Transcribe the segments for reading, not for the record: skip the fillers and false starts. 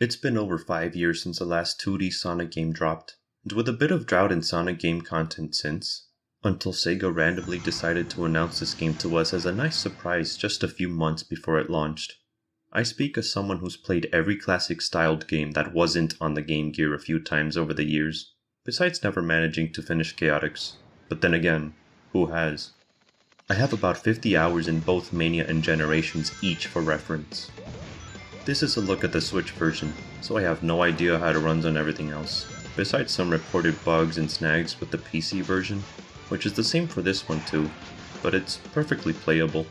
It's been over 5 years since the last 2D Sonic game dropped, and with a bit of drought in Sonic game content since, until Sega randomly decided to announce this game to us as a nice surprise just a few months before it launched. I speak as someone who's played every classic styled game that wasn't on the Game Gear a few times over the years, besides never managing to finish Chaotix. But then again, who has? I have about 50 hours in both Mania and Generations each for reference. This is a look at the Switch version, so I have no idea how it runs on everything else, besides some reported bugs and snags with the PC version, which is the same for this one too, but it's perfectly playable.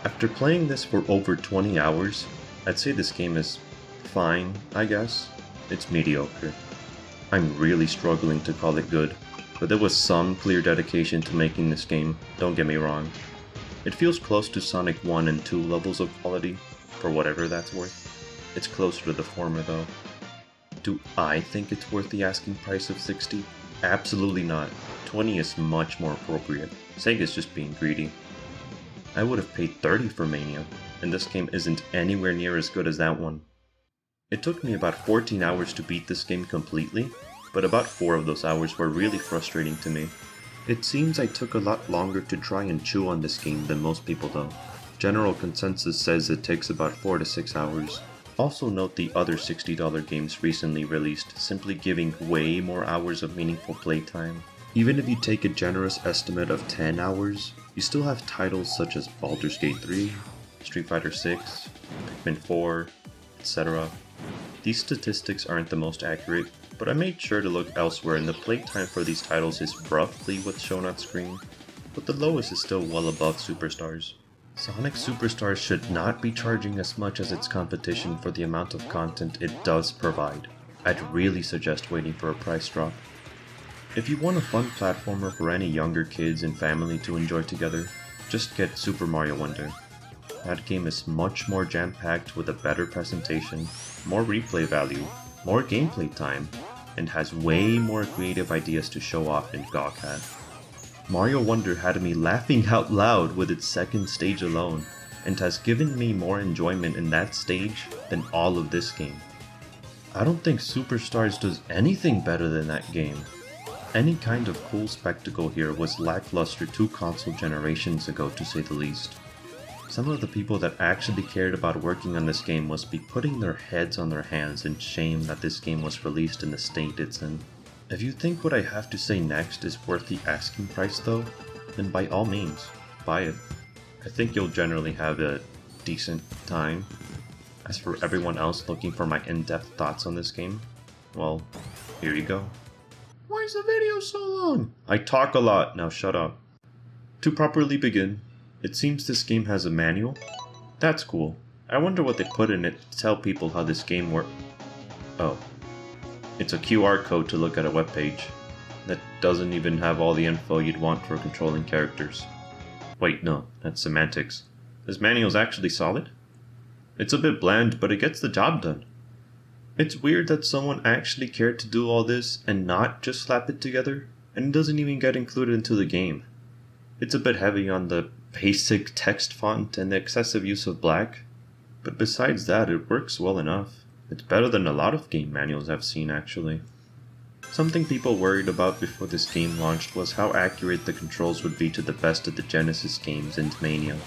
After playing this for over 20 hours, I'd say this game is fine, I guess. It's mediocre. I'm really struggling to call it good, but there was some clear dedication to making this game, don't get me wrong. It feels close to Sonic 1 and 2 levels of quality, for whatever that's worth. It's closer to the former though. Do I think it's worth the asking price of $60? Absolutely not. $20 is much more appropriate. Sega's just being greedy. I would have paid $30 for Mania, and this game isn't anywhere near as good as that one. It took me about 14 hours to beat this game completely, but about 4 of those hours were really frustrating to me. It seems I took a lot longer to try and chew on this game than most people though. General consensus says it takes about 4 to 6 hours. Also note the other $60 games recently released simply giving way more hours of meaningful playtime. Even if you take a generous estimate of 10 hours, you still have titles such as Baldur's Gate 3, Street Fighter 6, Pikmin 4, etc. These statistics aren't the most accurate, but I made sure to look elsewhere and the playtime for these titles is roughly what's shown on screen, but the lowest is still well above Superstars. Sonic Superstars should not be charging as much as its competition for the amount of content it does provide. I'd really suggest waiting for a price drop. If you want a fun platformer for any younger kids and family to enjoy together, just get Super Mario Wonder. That game is much more jam-packed with a better presentation, more replay value, more gameplay time, and has way more creative ideas to show off than GOG had. Mario Wonder had me laughing out loud with its second stage alone, and has given me more enjoyment in that stage than all of this game. I don't think Superstars does anything better than that game. Any kind of cool spectacle here was lackluster 2 console generations ago to say the least. Some of the people that actually cared about working on this game must be putting their heads on their hands in shame that this game was released in the state it's in. If you think what I have to say next is worth the asking price though, then by all means, buy it. I think you'll generally have a decent time. As for everyone else looking for my in-depth thoughts on this game, well, here you go. Why is the video so long? I talk a lot, now shut up. To properly begin, it seems this game has a manual. That's cool. I wonder what they put in it to tell people how this game works. Oh. It's a QR code to look at a webpage that doesn't even have all the info you'd want for controlling characters. Wait, no, that's semantics. This manual's actually solid? It's a bit bland, but it gets the job done. It's weird that someone actually cared to do all this and not just slap it together, and it doesn't even get included into the game. It's a bit heavy on the basic text font and the excessive use of black, but besides that it works well enough. It's better than a lot of game manuals I've seen actually. Something people worried about before this game launched was how accurate the controls would be to the best of the Genesis games and Mania.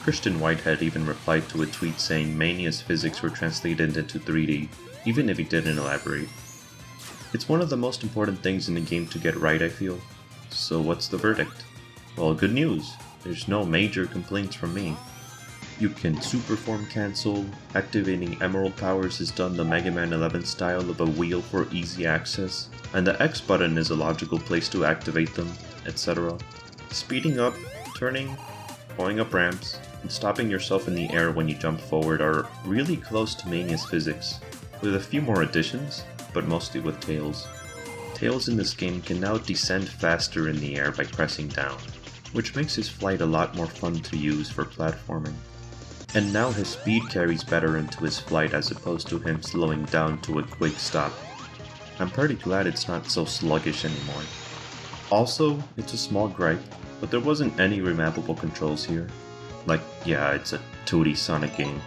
Christian Whitehead even replied to a tweet saying Mania's physics were translated into 3D, even if he didn't elaborate. It's one of the most important things in the game to get right, I feel. So what's the verdict? Well, good news. There's no major complaints from me. You can superform cancel, activating emerald powers is done the Mega Man 11 style of a wheel for easy access, and the X button is a logical place to activate them, etc. Speeding up, turning, going up ramps, and stopping yourself in the air when you jump forward are really close to Mania's physics, with a few more additions, but mostly with Tails. Tails in this game can now descend faster in the air by pressing down, which makes his flight a lot more fun to use for platforming. And now his speed carries better into his flight as opposed to him slowing down to a quick stop. I'm pretty glad it's not so sluggish anymore. Also, it's a small gripe, but there wasn't any remappable controls here. Like, yeah, it's a 2D Sonic game.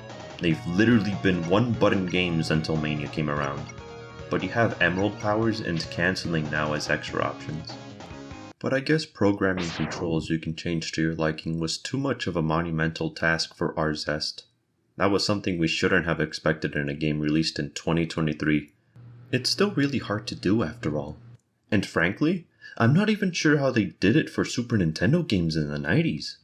They've literally been one-button games until Mania came around, but you have Emerald powers and cancelling now as extra options. But I guess programming controls you can change to your liking was too much of a monumental task for our zest. That was something we shouldn't have expected in a game released in 2023. It's still really hard to do after all. And frankly, I'm not even sure how they did it for Super Nintendo games in the 90s.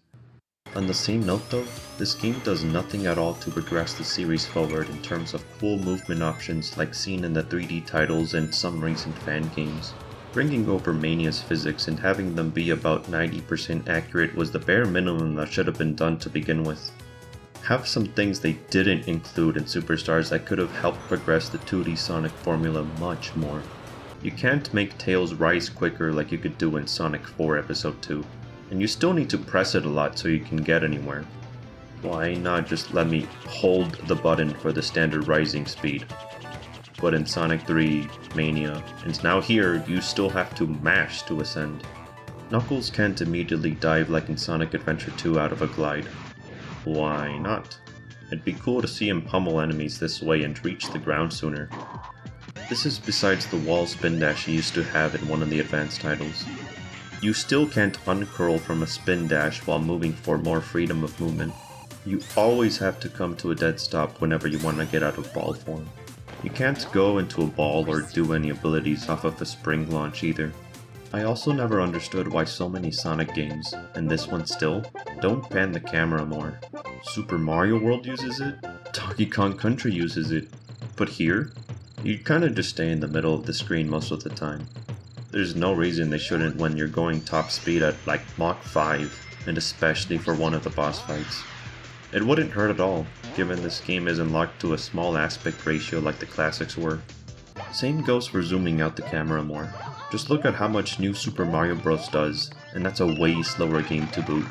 On the same note though, this game does nothing at all to progress the series forward in terms of cool movement options like seen in the 3D titles and some recent fan games. Bringing over Mania's physics and having them be about 90% accurate was the bare minimum that should have been done to begin with. Have some things they didn't include in Superstars that could have helped progress the 2D Sonic formula much more. You can't make Tails rise quicker like you could do in Sonic 4 Episode 2. And you still need to press it a lot so you can get anywhere. Why not just let me hold the button for the standard rising speed? But in Sonic 3, Mania, and now here, you still have to mash to ascend. Knuckles can't immediately dive like in Sonic Adventure 2 out of a glide. Why not? It'd be cool to see him pummel enemies this way and reach the ground sooner. This is besides the wall spin dash he used to have in one of the advanced titles. You still can't uncurl from a spin dash while moving for more freedom of movement. You always have to come to a dead stop whenever you want to get out of ball form. You can't go into a ball or do any abilities off of a spring launch either. I also never understood why so many Sonic games, and this one still, don't pan the camera more. Super Mario World uses it, Donkey Kong Country uses it, but here, you kinda just stay in the middle of the screen most of the time. There's no reason they shouldn't when you're going top speed at like Mach 5, and especially for one of the boss fights. It wouldn't hurt at all, given this game isn't locked to a small aspect ratio like the classics were. Same goes for zooming out the camera more. Just look at how much New Super Mario Bros. Does, and that's a way slower game to boot.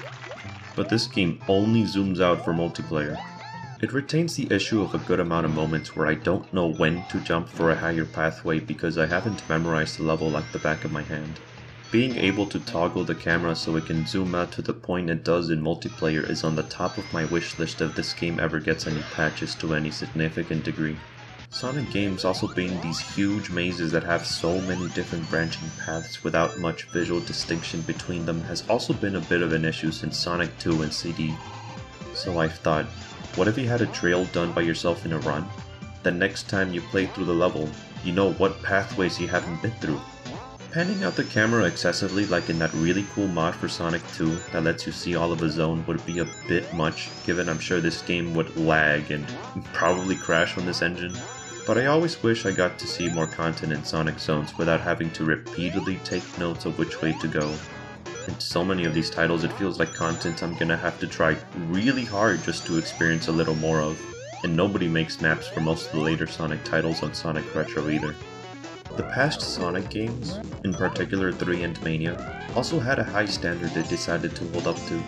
But this game only zooms out for multiplayer. It retains the issue of a good amount of moments where I don't know when to jump for a higher pathway because I haven't memorized the level like the back of my hand. Being able to toggle the camera so it can zoom out to the point it does in multiplayer is on the top of my wish list if this game ever gets any patches to any significant degree. Sonic games also being these huge mazes that have so many different branching paths without much visual distinction between them has also been a bit of an issue since Sonic 2 and CD. So I've thought, what if you had a trail done by yourself in a run? Then next time you play through the level, you know what pathways you haven't been through. Panning out the camera excessively like in that really cool mod for Sonic 2 that lets you see all of a zone would be a bit much, given I'm sure this game would lag and probably crash on this engine. But I always wish I got to see more content in Sonic zones without having to repeatedly take notes of which way to go. In so many of these titles it feels like content I'm gonna have to try really hard just to experience a little more of, and nobody makes maps for most of the later Sonic titles on Sonic Retro either. The past Sonic games, in particular 3 and Mania, also had a high standard they decided to hold up to.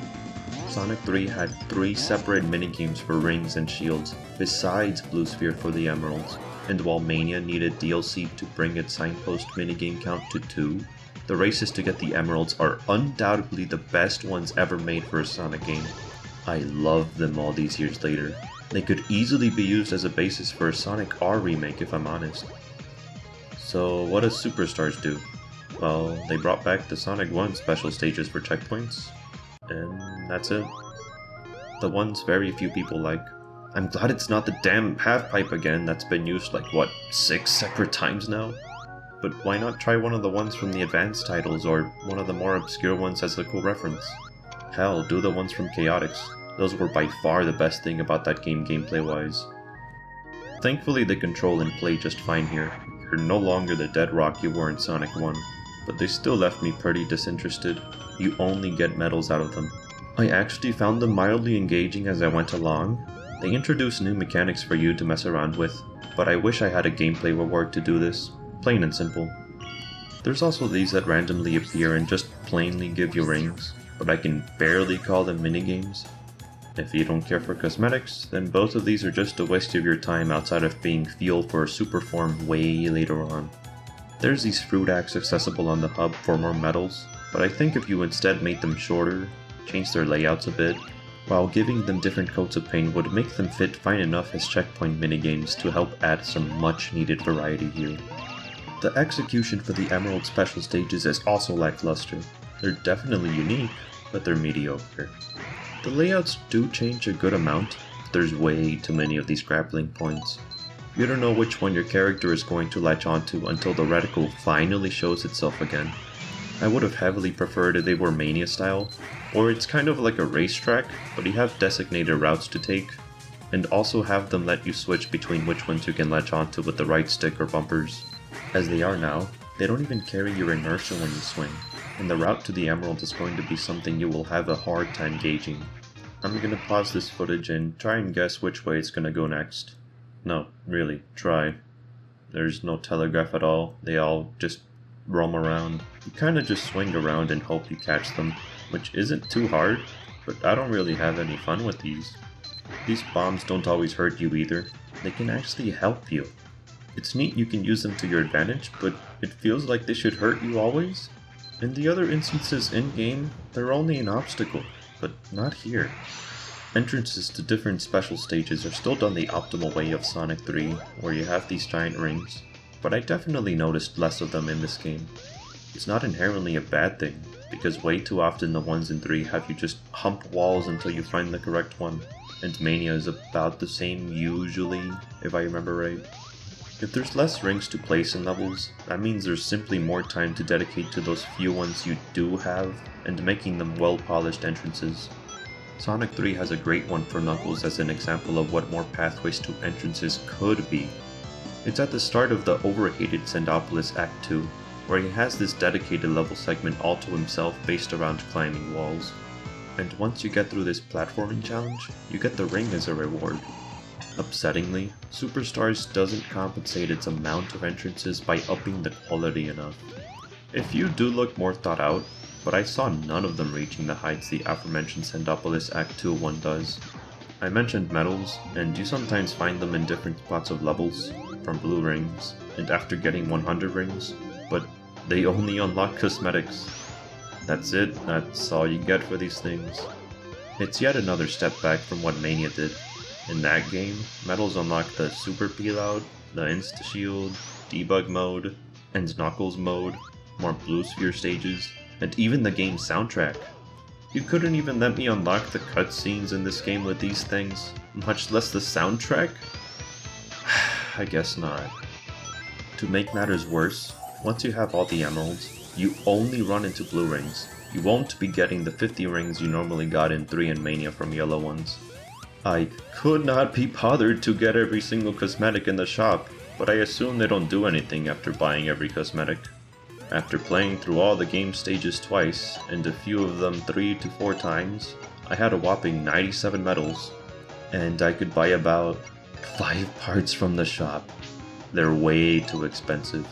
Sonic 3 had 3 separate minigames for rings and shields, besides Blue Sphere for the emeralds, and while Mania needed DLC to bring its signpost minigame count to 2, the races to get the emeralds are undoubtedly the best ones ever made for a Sonic game. I love them all these years later. They could easily be used as a basis for a Sonic R remake if I'm honest. So what does Superstars do? Well, they brought back the Sonic 1 special stages for checkpoints, and that's it. The ones very few people like. I'm glad it's not the damn half-pipe again that's been used like, what, 6 separate times now? But why not try one of the ones from the advanced titles or one of the more obscure ones as a cool reference? Hell, do the ones from Chaotix. Those were by far the best thing about that game gameplay-wise. Thankfully they control and play just fine here. You're no longer the dead rock you were in Sonic 1, but they still left me pretty disinterested. You only get medals out of them. I actually found them mildly engaging as I went along. They introduced new mechanics for you to mess around with, but I wish I had a gameplay reward to do this. Plain and simple. There's also these that randomly appear and just plainly give you rings, but I can barely call them minigames. If you don't care for cosmetics, then both of these are just a waste of your time outside of being fuel for a super form way later on. There's these fruit acts accessible on the hub for more medals, but I think if you instead made them shorter, changed their layouts a bit, while giving them different coats of paint would make them fit fine enough as checkpoint minigames to help add some much needed variety here. The execution for the Emerald special stages is also lackluster. They're definitely unique, but they're mediocre. The layouts do change a good amount, but there's way too many of these grappling points. You don't know which one your character is going to latch onto until the reticle finally shows itself again. I would have heavily preferred if they were Mania style, or it's kind of like a racetrack, but you have designated routes to take, and also have them let you switch between which ones you can latch onto with the right stick or bumpers. As they are now, they don't even carry your inertia when you swing, and the route to the Emerald is going to be something you will have a hard time gauging. I'm gonna pause this footage and try and guess which way it's gonna go next. No, really, try. There's no telegraph at all, they all just roam around. You kinda just swing around and hope you catch them, which isn't too hard, but I don't really have any fun with these. These bombs don't always hurt you either, they can actually help you. It's neat you can use them to your advantage, but it feels like they should hurt you always. In the other instances in-game, they're only an obstacle, but not here. Entrances to different special stages are still done the optimal way of Sonic 3, where you have these giant rings, but I definitely noticed less of them in this game. It's not inherently a bad thing, because way too often the ones in 3 have you just hump walls until you find the correct one, and Mania is about the same usually, if I remember right. If there's less rings to place in levels, that means there's simply more time to dedicate to those few ones you do have, and making them well-polished entrances. Sonic 3 has a great one for Knuckles as an example of what more pathways to entrances could be. It's at the start of the overhated Sendopolis Act 2, where he has this dedicated level segment all to himself based around climbing walls. And once you get through this platforming challenge, you get the ring as a reward. Upsettingly, Superstars doesn't compensate its amount of entrances by upping the quality enough. A few do look more thought out, but I saw none of them reaching the heights the aforementioned Sendopolis Act 2 one does. I mentioned medals, and you sometimes find them in different spots of levels, from blue rings, and after getting 100 rings, but they only unlock cosmetics. That's it, that's all you get for these things. It's yet another step back from what Mania did. In that game, medals unlock the Super Peel-Out, the Insta-Shield, Debug Mode, and Knuckles Mode, more Blue Sphere stages, and even the game's soundtrack. You couldn't even let me unlock the cutscenes in this game with these things, much less the soundtrack? I guess not. To make matters worse, once you have all the emeralds, you only run into blue rings. You won't be getting the 50 rings you normally got in 3 and Mania from yellow ones. I could not be bothered to get every single cosmetic in the shop, but I assume they don't do anything after buying every cosmetic. After playing through all the game stages twice, and a few of them 3 to 4 times, I had a whopping 97 medals, and I could buy about 5 parts from the shop. They're way too expensive.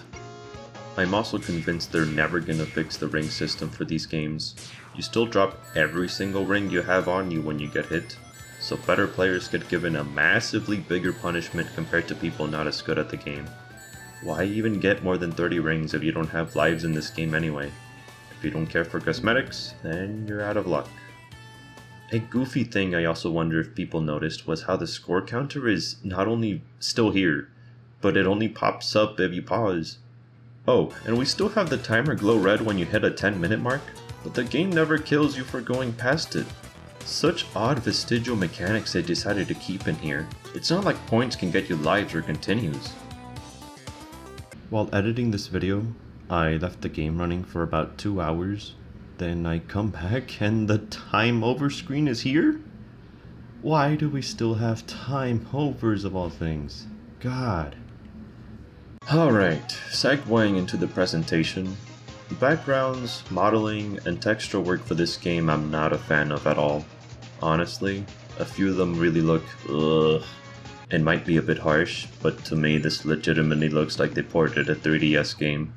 I'm also convinced they're never gonna fix the ring system for these games. You still drop every single ring you have on you when you get hit, so better players get given a massively bigger punishment compared to people not as good at the game. Why even get more than 30 rings if you don't have lives in this game anyway? If you don't care for cosmetics, then you're out of luck. A goofy thing I also wonder if people noticed was how the score counter is not only still here, but it only pops up if you pause. Oh, and we still have the timer glow red when you hit a 10-minute mark, but the game never kills you for going past it. Such odd vestigial mechanics they decided to keep in here. It's not like points can get you lives or continues. While editing this video, I left the game running for about 2 hours. Then I come back and the time over screen is here? Why do we still have time overs of all things? God. Alright, segueing into the presentation. The backgrounds, modeling, and texture work for this game I'm not a fan of at all. Honestly, a few of them really look ugh. It might be a bit harsh, but to me this legitimately looks like they ported a 3DS game.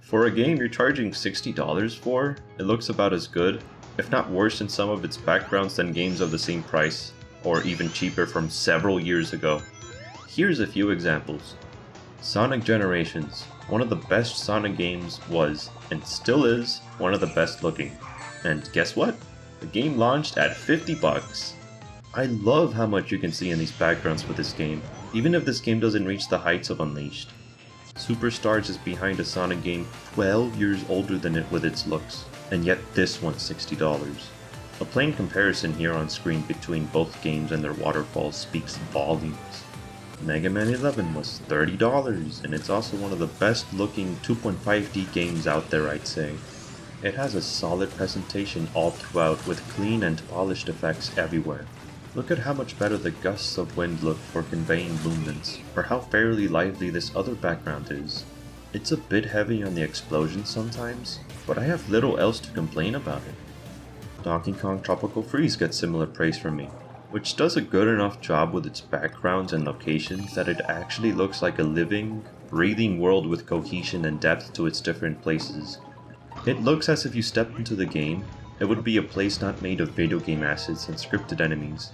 For a game you're charging $60 for, it looks about as good, if not worse in some of its backgrounds than games of the same price, or even cheaper from several years ago. Here's a few examples. Sonic Generations, one of the best Sonic games, was, and still is, one of the best looking. And guess what? The game launched at 50 bucks. I love how much you can see in these backgrounds for this game, even if this game doesn't reach the heights of Unleashed. Superstars is behind a Sonic game 12 years older than it with its looks, and yet this one's $60. A plain comparison here on screen between both games and their waterfalls speaks volumes. Mega Man 11 was $30, and it's also one of the best looking 2.5D games out there, I'd say. It has a solid presentation all throughout with clean and polished effects everywhere. Look at how much better the gusts of wind look for conveying movements, or how fairly lively this other background is. It's a bit heavy on the explosions sometimes, but I have little else to complain about it. Donkey Kong Tropical Freeze gets similar praise from me, which does a good enough job with its backgrounds and locations that it actually looks like a living, breathing world with cohesion and depth to its different places. It looks as if you stepped into the game, it would be a place not made of video game assets and scripted enemies.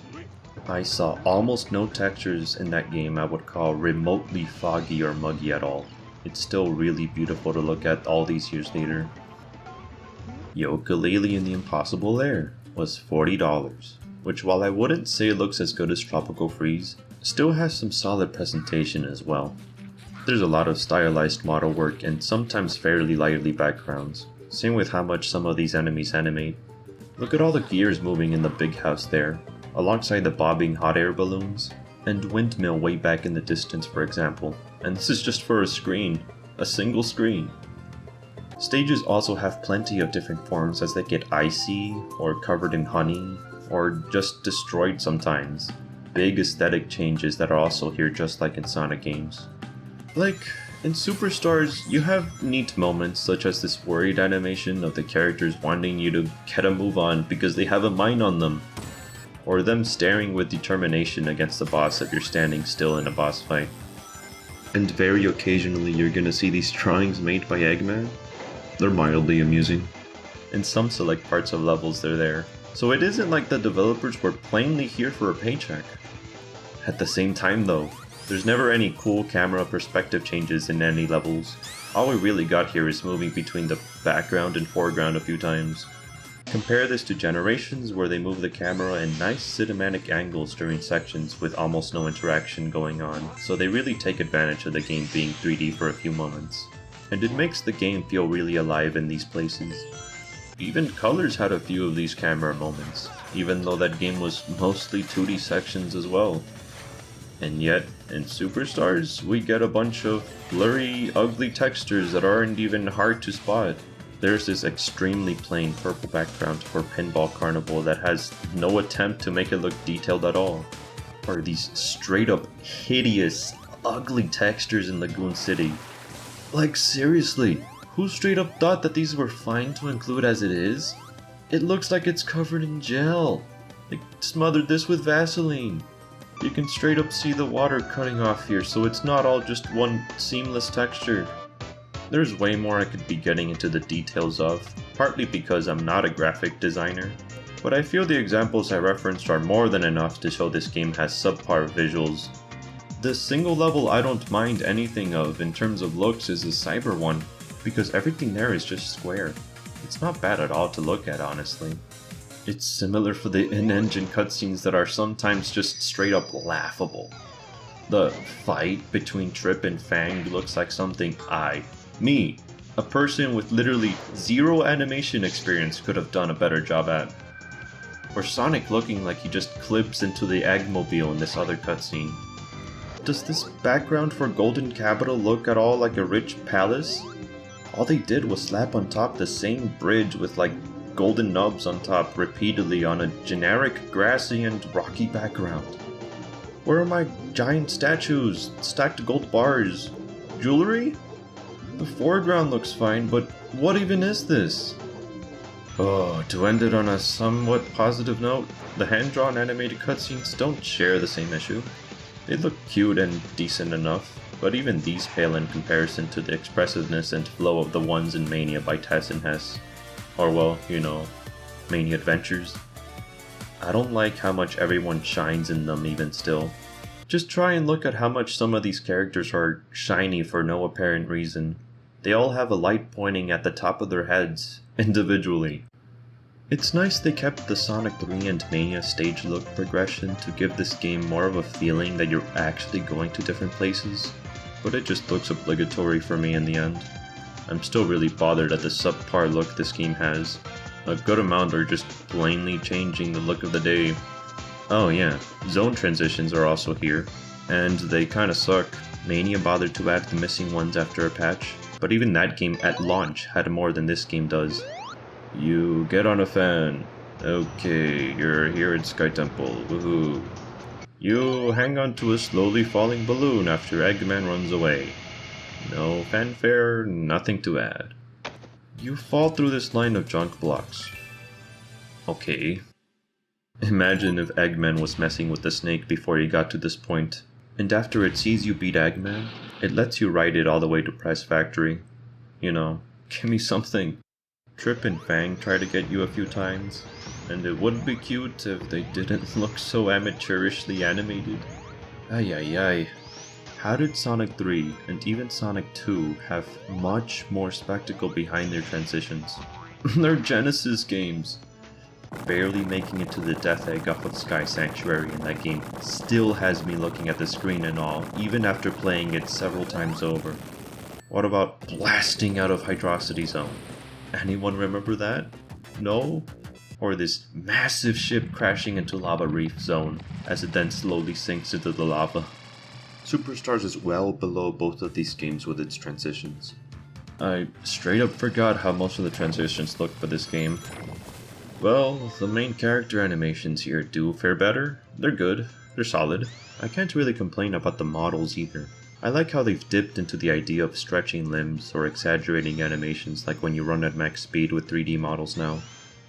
I saw almost no textures in that game I would call remotely foggy or muggy at all. It's still really beautiful to look at all these years later. Yooka-Laylee in the Impossible Lair was $40, which while I wouldn't say it looks as good as Tropical Freeze, still has some solid presentation as well. There's a lot of stylized model work and sometimes fairly lively backgrounds. Same with how much some of these enemies animate. Look at all the gears moving in the big house there, alongside the bobbing hot air balloons, and windmill way back in the distance for example, and this is just for a screen, a single screen. Stages also have plenty of different forms as they get icy, or covered in honey, or just destroyed sometimes. Big aesthetic changes that are also here just like in Sonic games. Like, in Superstars, you have neat moments such as this worried animation of the characters wanting you to get a move on because they have a mine on them, or them staring with determination against the boss if you're standing still in a boss fight. And very occasionally you're gonna see these drawings made by Eggman. They're mildly amusing. In some select parts of levels they're there, so it isn't like the developers were plainly here for a paycheck. At the same time though, there's never any cool camera perspective changes in any levels. All we really got here is moving between the background and foreground a few times. Compare this to Generations where they move the camera in nice cinematic angles during sections with almost no interaction going on, so they really take advantage of the game being 3D for a few moments. And it makes the game feel really alive in these places. Even Colors had a few of these camera moments, even though that game was mostly 2D sections as well. And yet, in Superstars, we get a bunch of blurry, ugly textures that aren't even hard to spot. There's this extremely plain purple background for Pinball Carnival that has no attempt to make it look detailed at all. Or these straight up hideous, ugly textures in Lagoon City. Like seriously, who straight up thought that these were fine to include as it is? It looks like it's covered in gel. They smothered this with Vaseline. You can straight up see the water cutting off here, so it's not all just one seamless texture. There's way more I could be getting into the details of, partly because I'm not a graphic designer, but I feel the examples I referenced are more than enough to show this game has subpar visuals. The single level I don't mind anything of in terms of looks is the cyber one, because everything there is just square. It's not bad at all to look at, honestly. It's similar for the in-engine cutscenes that are sometimes just straight up laughable. The fight between Trip and Fang looks like something me, a person with literally zero animation experience could have done a better job at. Or Sonic looking like he just clips into the Eggmobile in this other cutscene. Does this background for Golden Capital look at all like a rich palace? All they did was slap on top the same bridge with like golden nubs on top repeatedly on a generic grassy and rocky background. Where are my giant statues, stacked gold bars, jewelry? The foreground looks fine, but what even is this? Oh, to end it on a somewhat positive note, the hand-drawn animated cutscenes don't share the same issue. They look cute and decent enough, but even these pale in comparison to the expressiveness and flow of the ones in Mania by Tess and Hess. Or well, you know, Mania Adventures. I don't like how much everyone shines in them even still. Just try and look at how much some of these characters are shiny for no apparent reason. They all have a light pointing at the top of their heads, individually. It's nice they kept the Sonic 3 and Mania stage look progression to give this game more of a feeling that you're actually going to different places, but it just looks obligatory for me in the end. I'm still really bothered at the subpar look this game has. A good amount are just plainly changing the look of the day. Oh yeah, zone transitions are also here, and they kinda suck. Mania bothered to add the missing ones after a patch, but even that game at launch had more than this game does. You get on a fan. Okay, you're here at Sky Temple. Woohoo. You hang on to a slowly falling balloon after Eggman runs away. No fanfare, nothing to add. You fall through this line of junk blocks. Okay. Imagine if Eggman was messing with the snake before he got to this point, and after it sees you beat Eggman, it lets you ride it all the way to Prize Factory. You know, give me something. Trip and Fang try to get you a few times, and it would be cute if they didn't look so amateurishly animated. Ay ay ay. How did Sonic 3 and even Sonic 2 have much more spectacle behind their transitions? They're Genesis games! Barely making it to the death egg off of Sky Sanctuary in that game still has me looking at the screen and all, even after playing it several times over. What about blasting out of Hydrocity Zone? Anyone remember that? No? Or this massive ship crashing into Lava Reef Zone as it then slowly sinks into the lava. Superstars is well below both of these games with its transitions. I straight up forgot how most of the transitions look for this game. Well, the main character animations here do fare better. They're good. They're solid. I can't really complain about the models either. I like how they've dipped into the idea of stretching limbs or exaggerating animations like when you run at max speed with 3D models now.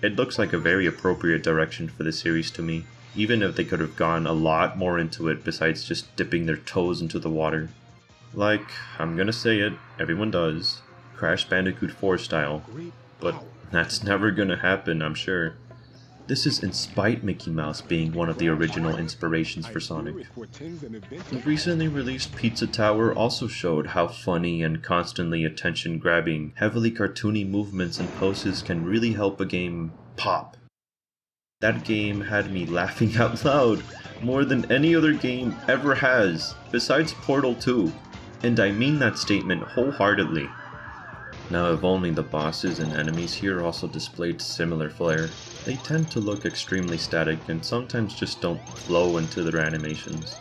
It looks like a very appropriate direction for the series to me, even if they could have gone a lot more into it besides just dipping their toes into the water. Like, I'm gonna say it, everyone does, Crash Bandicoot 4 style, but that's never gonna happen, I'm sure. This is in spite Mickey Mouse being one of the original inspirations for Sonic. The recently released Pizza Tower also showed how funny and constantly attention-grabbing, heavily cartoony movements and poses can really help a game pop. That game had me laughing out loud more than any other game ever has, besides Portal 2, and I mean that statement wholeheartedly. Now if only the bosses and enemies here also displayed similar flair. They tend to look extremely static and sometimes just don't flow into their animations.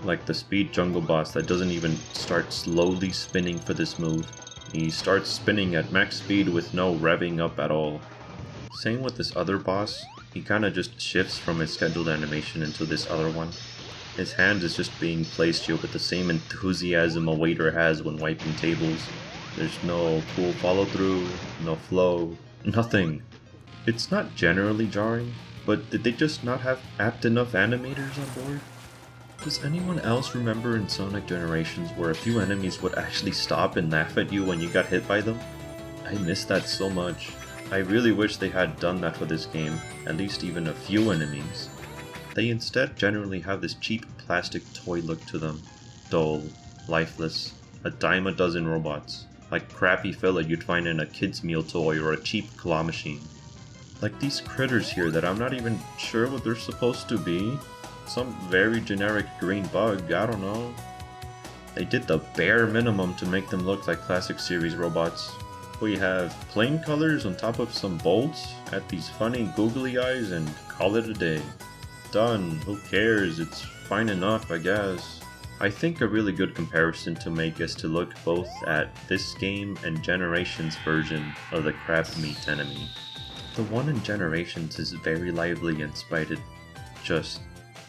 Like the Speed Jungle boss that doesn't even start slowly spinning for this move. He starts spinning at max speed with no revving up at all. Same with this other boss, he kinda just shifts from his scheduled animation into this other one. His hand is just being placed here with the same enthusiasm a waiter has when wiping tables. There's no cool follow through, no flow, nothing. It's not generally jarring, but did they just not have apt enough animators on board? Does anyone else remember in Sonic Generations where a few enemies would actually stop and laugh at you when you got hit by them? I miss that so much. I really wish they had done that for this game, at least even a few enemies. They instead generally have this cheap plastic toy look to them. Dull, lifeless, a dime a dozen robots. Like crappy filler you'd find in a kid's meal toy or a cheap claw machine. Like these critters here that I'm not even sure what they're supposed to be. Some very generic green bug, I don't know. They did the bare minimum to make them look like classic series robots. We have plain colors on top of some bolts, add these funny googly eyes and call it a day. Done, who cares, it's fine enough I guess. I think a really good comparison to make is to look both at this game and Generations' version of the crab meat enemy. The one in Generations is very lively and spited,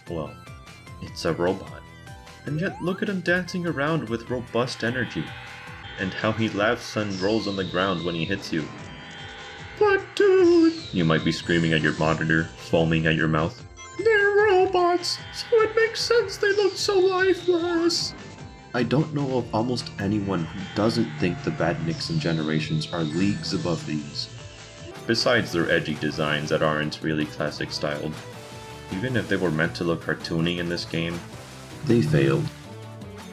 well, it's a robot. And yet look at him dancing around with robust energy, and how he laughs and rolls on the ground when he hits you. But dude, you might be screaming at your monitor, foaming at your mouth. They're robots, so it makes sense they look so lifeless. I don't know of almost anyone who doesn't think the Badniks in Generations are leagues above these. Besides their edgy designs that aren't really classic styled. Even if they were meant to look cartoony in this game, they failed.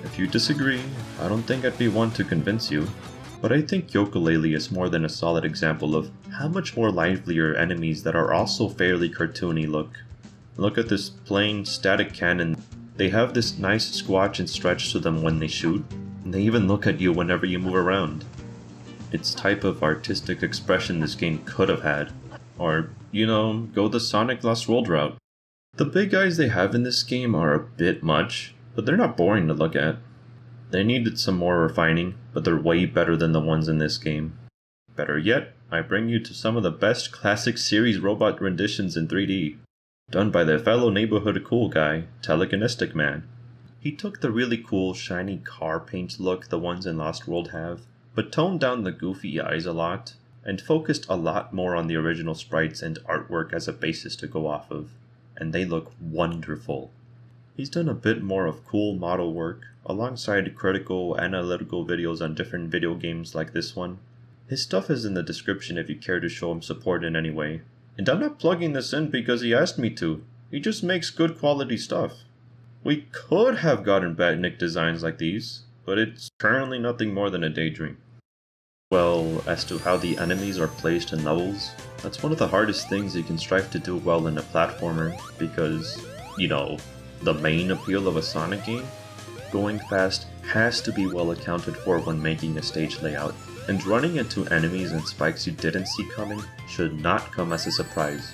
If you disagree, I don't think I'd be one to convince you. But I think Yooka-Laylee is more than a solid example of how much more livelier enemies that are also fairly cartoony look. Look at this plain static cannon. They have this nice squatch and stretch to them when they shoot, and they even look at you whenever you move around. It's type of artistic expression this game could have had. Or, go the Sonic Lost World route. The big guys they have in this game are a bit much, but they're not boring to look at. They needed some more refining, but they're way better than the ones in this game. Better yet, I bring you to some of the best classic series robot renditions in 3D, done by the fellow neighborhood cool guy, Telekinestic Man. He took the really cool shiny car paint look the ones in Lost World have, but toned down the goofy eyes a lot, and focused a lot more on the original sprites and artwork as a basis to go off of, and they look wonderful. He's done a bit more of cool model work, alongside critical, analytical videos on different video games like this one. His stuff is in the description if you care to show him support in any way. And I'm not plugging this in because he asked me to, he just makes good quality stuff. We could have gotten Batnik designs like these, but it's currently nothing more than a daydream. Well, as to how the enemies are placed in levels, that's one of the hardest things you can strive to do well in a platformer, because, the main appeal of a Sonic game? Going fast has to be well accounted for when making a stage layout, and running into enemies and spikes you didn't see coming should not come as a surprise.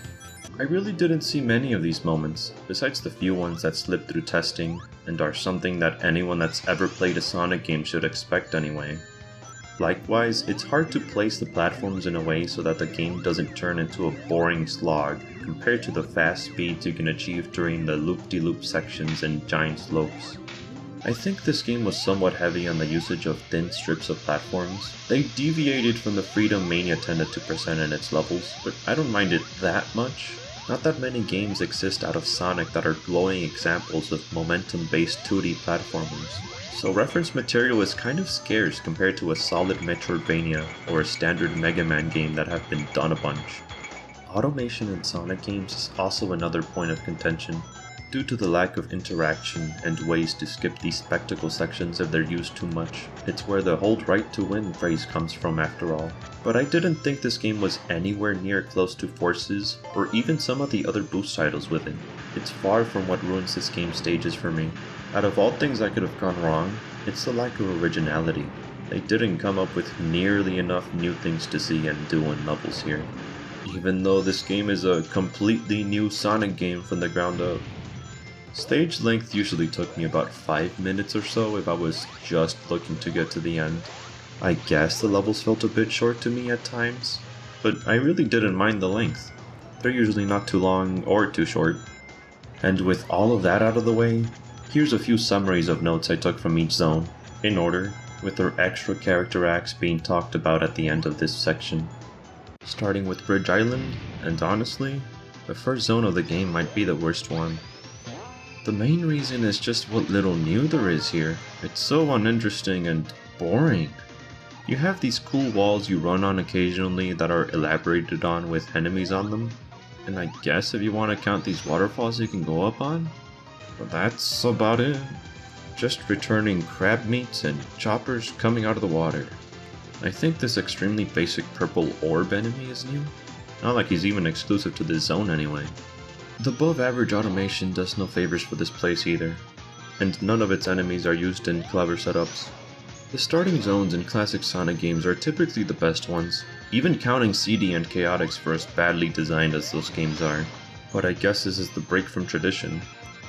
I really didn't see many of these moments, besides the few ones that slipped through testing, and are something that anyone that's ever played a Sonic game should expect anyway. Likewise, it's hard to place the platforms in a way so that the game doesn't turn into a boring slog compared to the fast speeds you can achieve during the loop-de-loop sections and giant slopes. I think this game was somewhat heavy on the usage of thin strips of platforms. They deviated from the freedom Mania tended to present in its levels, but I don't mind it that much. Not that many games exist out of Sonic that are glowing examples of momentum-based 2D platformers. So reference material is kind of scarce compared to a solid Metroidvania or a standard Mega Man game that have been done a bunch. Automation in Sonic games is also another point of contention, due to the lack of interaction and ways to skip these spectacle sections if they're used too much. It's where the hold right to win phrase comes from after all. But I didn't think this game was anywhere near close to Forces, or even some of the other boost titles with it. It's far from what ruins this game's stages for me. Out of all things that could have gone wrong, it's the lack of originality. They didn't come up with nearly enough new things to see and do in levels here. Even though this game is a completely new Sonic game from the ground up. Stage length usually took me about 5 minutes or so if I was just looking to get to the end. I guess the levels felt a bit short to me at times, but I really didn't mind the length. They're usually not too long or too short. And with all of that out of the way, here's a few summaries of notes I took from each zone, in order, with their extra character acts being talked about at the end of this section. Starting with Bridge Island, and honestly, the first zone of the game might be the worst one. The main reason is just what little new there is here. It's so uninteresting and boring. You have these cool walls you run on occasionally that are elaborated on with enemies on them, and I guess if you want to count these waterfalls you can go up on, but that's about it. Just returning crab meats and choppers coming out of the water. I think this extremely basic purple orb enemy is new. Not like he's even exclusive to this zone anyway. The above average automation does no favors for this place either, and none of its enemies are used in clever setups. The starting zones in classic Sonic games are typically the best ones, even counting CD and Chaotix for as badly designed as those games are. But I guess this is the break from tradition.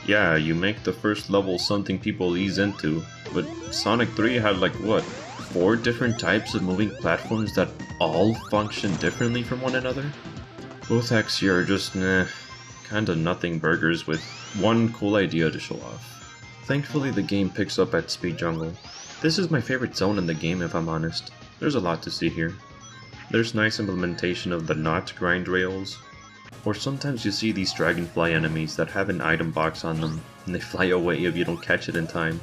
Yeah, you make the first level something people ease into, but Sonic 3 had 4 different types of moving platforms that all function differently from one another? Both acts here are just kinda nothing burgers with one cool idea to show off. Thankfully the game picks up at Speed Jungle. This is my favorite zone in the game if I'm honest. There's a lot to see here. There's nice implementation of the not grind rails, or sometimes you see these dragonfly enemies that have an item box on them, and they fly away if you don't catch it in time.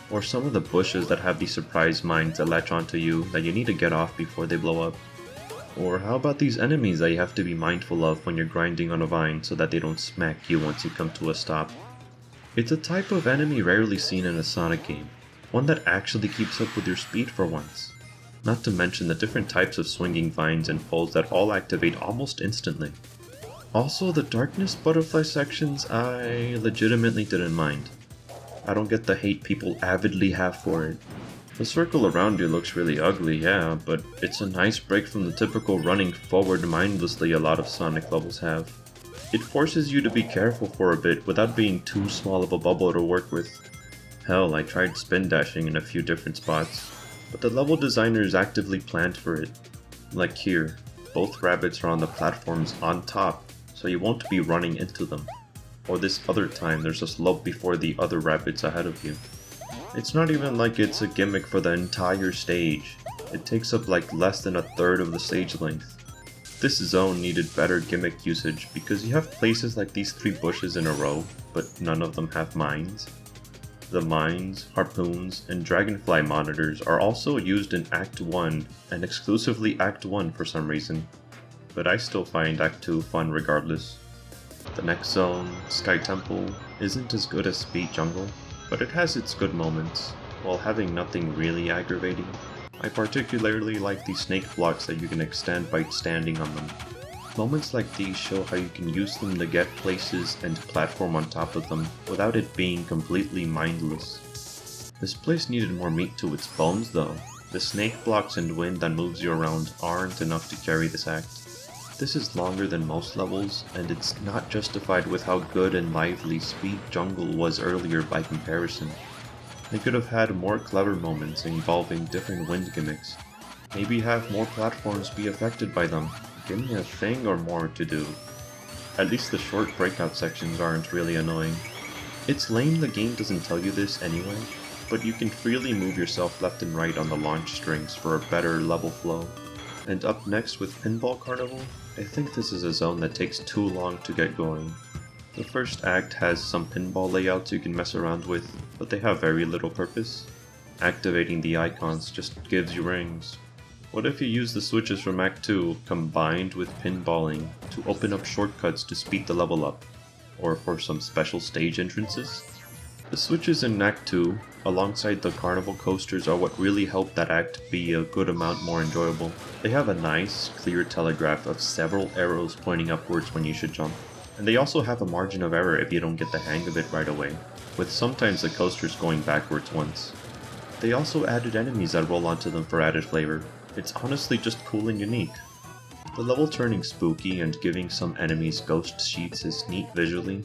Or some of the bushes that have these surprise mines that latch onto you that you need to get off before they blow up. Or how about these enemies that you have to be mindful of when you're grinding on a vine so that they don't smack you once you come to a stop. It's a type of enemy rarely seen in a Sonic game, one that actually keeps up with your speed for once. Not to mention the different types of swinging vines and poles that all activate almost instantly. Also, the darkness butterfly sections I legitimately didn't mind. I don't get the hate people avidly have for it. The circle around you looks really ugly, yeah, but it's a nice break from the typical running forward mindlessly a lot of Sonic levels have. It forces you to be careful for a bit without being too small of a bubble to work with. Hell, I tried spin dashing in a few different spots, but the level designers actively planned for it. Like here, both rabbits are on the platforms on top, so you won't be running into them. Or this other time there's a slope before the other rabbits ahead of you. It's not even like it's a gimmick for the entire stage. It takes up like less than a third of the stage length. This zone needed better gimmick usage because you have places like these 3 bushes in a row, but none of them have mines. The mines, harpoons, and dragonfly monitors are also used in Act 1 and exclusively Act 1 for some reason, but I still find Act 2 fun regardless. The next zone, Sky Temple, isn't as good as Speed Jungle, but it has its good moments, while having nothing really aggravating. I particularly like the snake blocks that you can extend by standing on them. Moments like these show how you can use them to get places and platform on top of them without it being completely mindless. This place needed more meat to its bones though. The snake blocks and wind that moves you around aren't enough to carry this act. This is longer than most levels, and it's not justified with how good and lively Speed Jungle was earlier by comparison. They could have had more clever moments involving different wind gimmicks. Maybe have more platforms be affected by them. Give me a thing or more to do. At least the short breakout sections aren't really annoying. It's lame the game doesn't tell you this anyway, but you can freely move yourself left and right on the launch strings for a better level flow. And up next with Pinball Carnival, I think this is a zone that takes too long to get going. The first act has some pinball layouts you can mess around with, but they have very little purpose. Activating the icons just gives you rings. What if you use the switches from Act 2 combined with pinballing to open up shortcuts to speed the level up, or for some special stage entrances? The switches in Act 2, alongside the carnival coasters, are what really help that act be a good amount more enjoyable. They have a nice, clear telegraph of several arrows pointing upwards when you should jump, and they also have a margin of error if you don't get the hang of it right away, with sometimes the coasters going backwards once. They also added enemies that roll onto them for added flavor. It's honestly just cool and unique. The level turning spooky and giving some enemies ghost sheets is neat visually,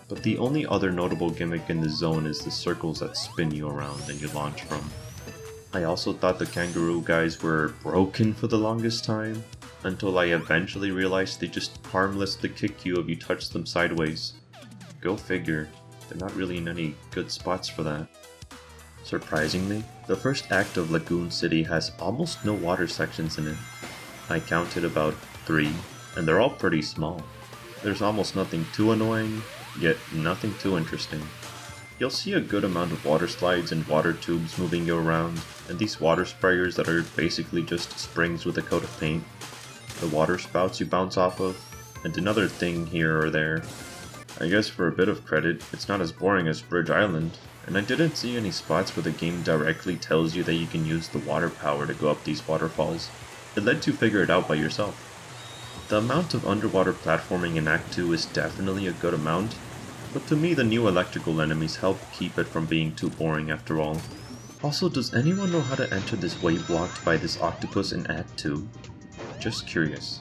but the only other notable gimmick in the zone is the circles that spin you around and you launch from. I also thought the kangaroo guys were broken for the longest time, until I eventually realized they just harmlessly kick you if you touch them sideways. Go figure, they're not really in any good spots for that. Surprisingly, the first act of Lagoon City has almost no water sections in it. I counted about 3, and they're all pretty small. There's almost nothing too annoying, yet nothing too interesting. You'll see a good amount of water slides and water tubes moving you around, and these water sprayers that are basically just springs with a coat of paint, the water spouts you bounce off of, and another thing here or there. I guess for a bit of credit, it's not as boring as Bridge Island, and I didn't see any spots where the game directly tells you that you can use the water power to go up these waterfalls. It lets you figure it out by yourself. The amount of underwater platforming in Act 2 is definitely a good amount, but to me the new electrical enemies help keep it from being too boring after all. Also, does anyone know how to enter this way blocked by this octopus in Act 2? Just curious.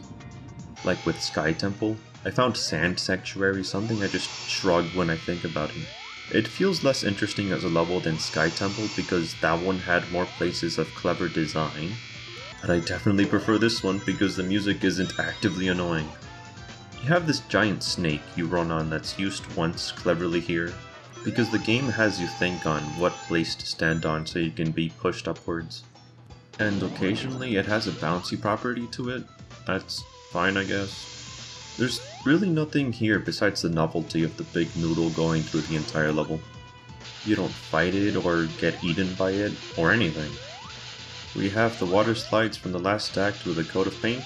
Like with Sky Temple, I found Sand Sanctuary something I just shrug when I think about it. It feels less interesting as a level than Sky Temple because that one had more places of clever design, but I definitely prefer this one because the music isn't actively annoying. You have this giant snake you run on that's used once cleverly here, because the game has you think on what place to stand on so you can be pushed upwards. And occasionally it has a bouncy property to it. That's fine, I guess. There's really nothing here besides the novelty of the big noodle going through the entire level. You don't fight it or get eaten by it or anything. We have the water slides from the last act with a coat of paint,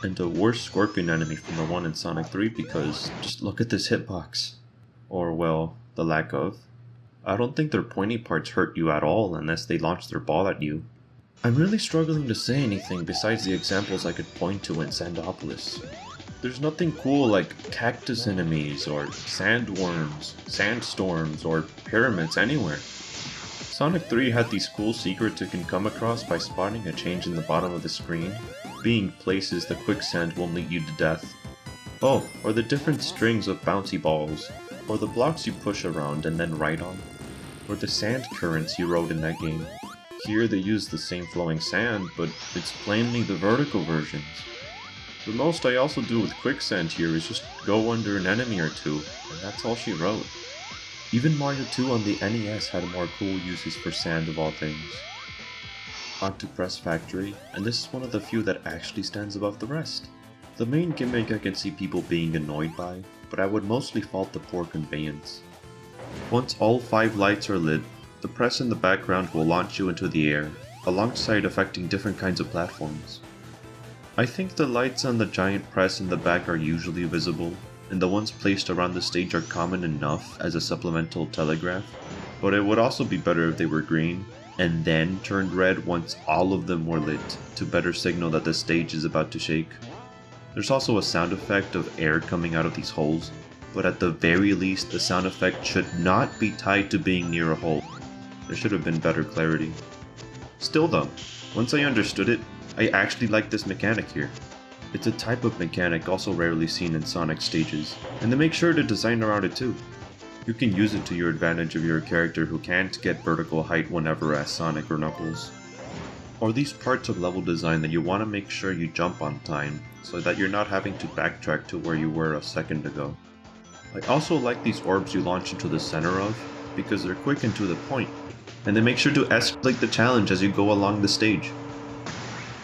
and a worse scorpion enemy from the one in Sonic 3 because just look at this hitbox. Or well, the lack of. I don't think their pointy parts hurt you at all unless they launch their ball at you. I'm really struggling to say anything besides the examples I could point to in Sandopolis. There's nothing cool like cactus enemies or sandworms, sandstorms, or pyramids anywhere. Sonic 3 had these cool secrets you can come across by spotting a change in the bottom of the screen, being places the quicksand won't lead you to death. Oh, or the different strings of bouncy balls, or the blocks you push around and then ride on, or the sand currents you rode in that game. Here they use the same flowing sand, but it's plainly the vertical versions. The most I also do with quicksand here is just go under an enemy or two, and that's all she wrote. Even Mario 2 on the NES had more cool uses for sand of all things. Onto Press Factory, and this is one of the few that actually stands above the rest. The main gimmick I can see people being annoyed by, but I would mostly fault the poor conveyance. Once all 5 lights are lit, the press in the background will launch you into the air, alongside affecting different kinds of platforms. I think the lights on the giant press in the back are usually visible, and the ones placed around the stage are common enough as a supplemental telegraph, but it would also be better if they were green, and then turned red once all of them were lit, to better signal that the stage is about to shake. There's also a sound effect of air coming out of these holes, but at the very least the sound effect should not be tied to being near a hole. There should have been better clarity. Still though, once I understood it, I actually like this mechanic here. It's a type of mechanic also rarely seen in Sonic stages, and they make sure to design around it too. You can use it to your advantage if you're a character who can't get vertical height whenever as Sonic or Knuckles. Or these parts of level design that you want to make sure you jump on time, so that you're not having to backtrack to where you were a second ago. I also like these orbs you launch into the center of, because they're quick and to the point, and they make sure to escalate the challenge as you go along the stage.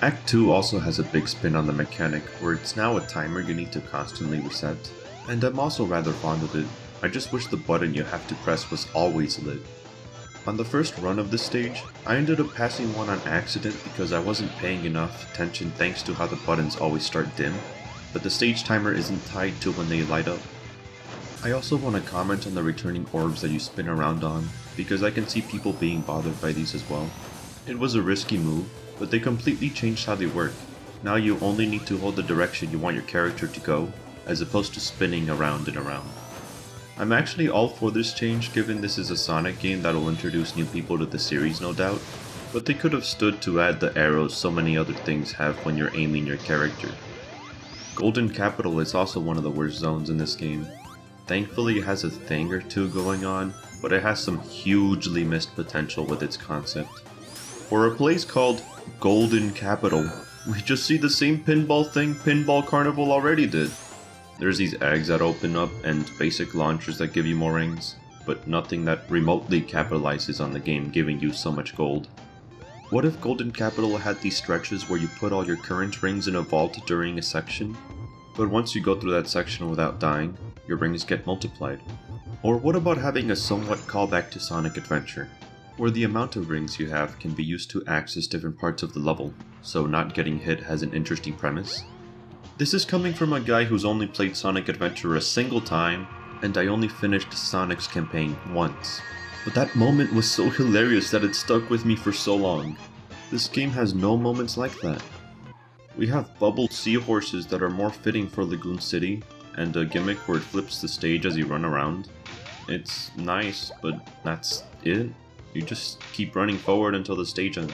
Act 2 also has a big spin on the mechanic, where it's now a timer you need to constantly reset, and I'm also rather fond of it. I just wish the button you have to press was always lit. On the first run of this stage, I ended up passing one on accident because I wasn't paying enough attention thanks to how the buttons always start dim, but the stage timer isn't tied to when they light up. I also want to comment on the returning orbs that you spin around on, because I can see people being bothered by these as well. It was a risky move, but they completely changed how they work. Now you only need to hold the direction you want your character to go, as opposed to spinning around and around. I'm actually all for this change given this is a Sonic game that'll introduce new people to the series no doubt, but they could have stood to add the arrows so many other things have when you're aiming your character. Golden Capital is also one of the worst zones in this game. Thankfully it has a thing or two going on, but it has some hugely missed potential with its concept. For a place called Golden Capital, we just see the same pinball thing Pinball Carnival already did. There's these eggs that open up and basic launchers that give you more rings, but nothing that remotely capitalizes on the game giving you so much gold. What if Golden Capital had these stretches where you put all your current rings in a vault during a section, but once you go through that section without dying, your rings get multiplied? Or what about having a somewhat callback to Sonic Adventure, where the amount of rings you have can be used to access different parts of the level, so not getting hit has an interesting premise? This is coming from a guy who's only played Sonic Adventure a single time, and I only finished Sonic's campaign once. But that moment was so hilarious that it stuck with me for so long. This game has no moments like that. We have bubble seahorses that are more fitting for Lagoon City, and a gimmick where it flips the stage as you run around. It's nice, but that's it. You just keep running forward until the stage ends.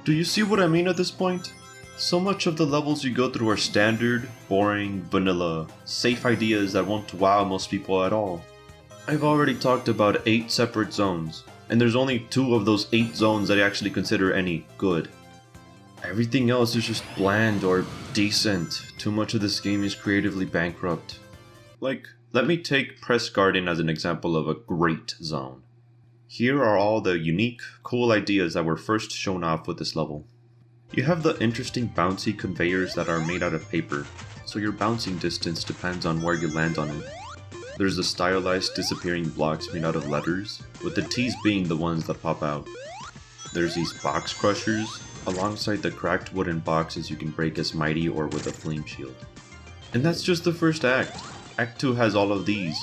Do you see what I mean at this point? So much of the levels you go through are standard, boring, vanilla, safe ideas that won't wow most people at all. I've already talked about 8 separate zones, and there's only 2 of those 8 zones that I actually consider any good. Everything else is just bland or decent. Too much of this game is creatively bankrupt. Like, let me take Press Garden as an example of a great zone. Here are all the unique, cool ideas that were first shown off with this level. You have the interesting bouncy conveyors that are made out of paper, so your bouncing distance depends on where you land on it. There's the stylized disappearing blocks made out of letters, with the T's being the ones that pop out. There's these box crushers, alongside the cracked wooden boxes you can break as Mighty or with a flame shield. And that's just the first act. Act 2 has all of these.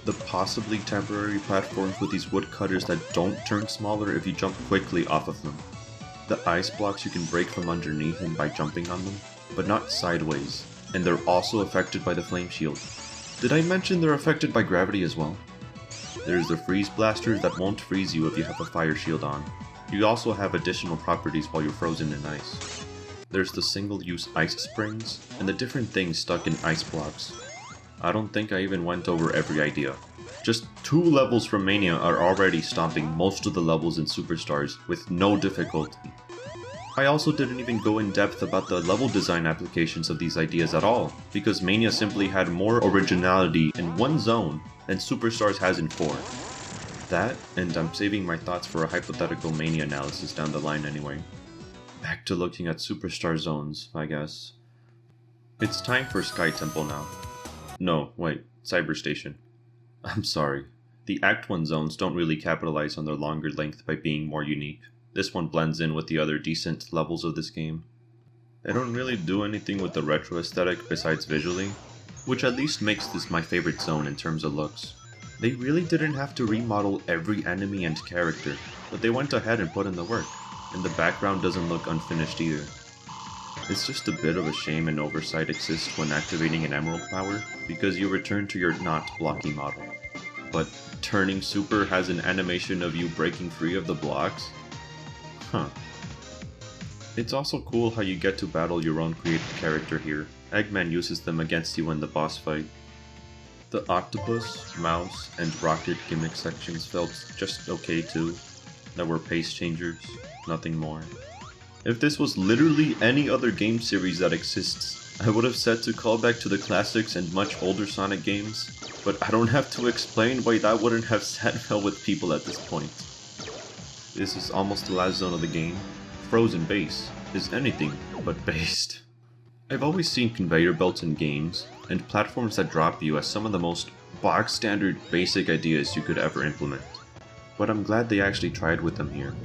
The possibly temporary platforms with these woodcutters that don't turn smaller if you jump quickly off of them. The ice blocks you can break from underneath and by jumping on them, but not sideways, and they're also affected by the flame shield. Did I mention they're affected by gravity as well? There's the freeze blasters that won't freeze you if you have a fire shield on. You also have additional properties while you're frozen in ice. There's the single-use ice springs, and the different things stuck in ice blocks. I don't think I even went over every idea. Just 2 levels from Mania are already stomping most of the levels in Superstars with no difficulty. I also didn't even go in depth about the level design applications of these ideas at all, because Mania simply had more originality in one zone than Superstars has in 4. That, and I'm saving my thoughts for a hypothetical Mania analysis down the line anyway. Back to looking at Superstar zones, I guess. It's time for Sky Temple now. No, wait, Cyber Station. I'm sorry. The Act 1 zones don't really capitalize on their longer length by being more unique. This one blends in with the other decent levels of this game. They don't really do anything with the retro aesthetic besides visually, which at least makes this my favorite zone in terms of looks. They really didn't have to remodel every enemy and character, but they went ahead and put in the work, and the background doesn't look unfinished either. It's just a bit of a shame an oversight exists when activating an emerald power, because you return to your not blocky model. But turning super has an animation of you breaking free of the blocks? Huh. It's also cool how you get to battle your own created character here. Eggman uses them against you in the boss fight. The octopus, mouse, and rocket gimmick sections felt just okay too. There were pace changers, nothing more. If this was literally any other game series that exists, I would have said to call back to the classics and much older Sonic games, but I don't have to explain why that wouldn't have sat well with people at this point. This is almost the last zone of the game. Frozen Base is anything but based. I've always seen conveyor belts in games, and platforms that drop you as some of the most box standard basic ideas you could ever implement. But I'm glad they actually tried with them here.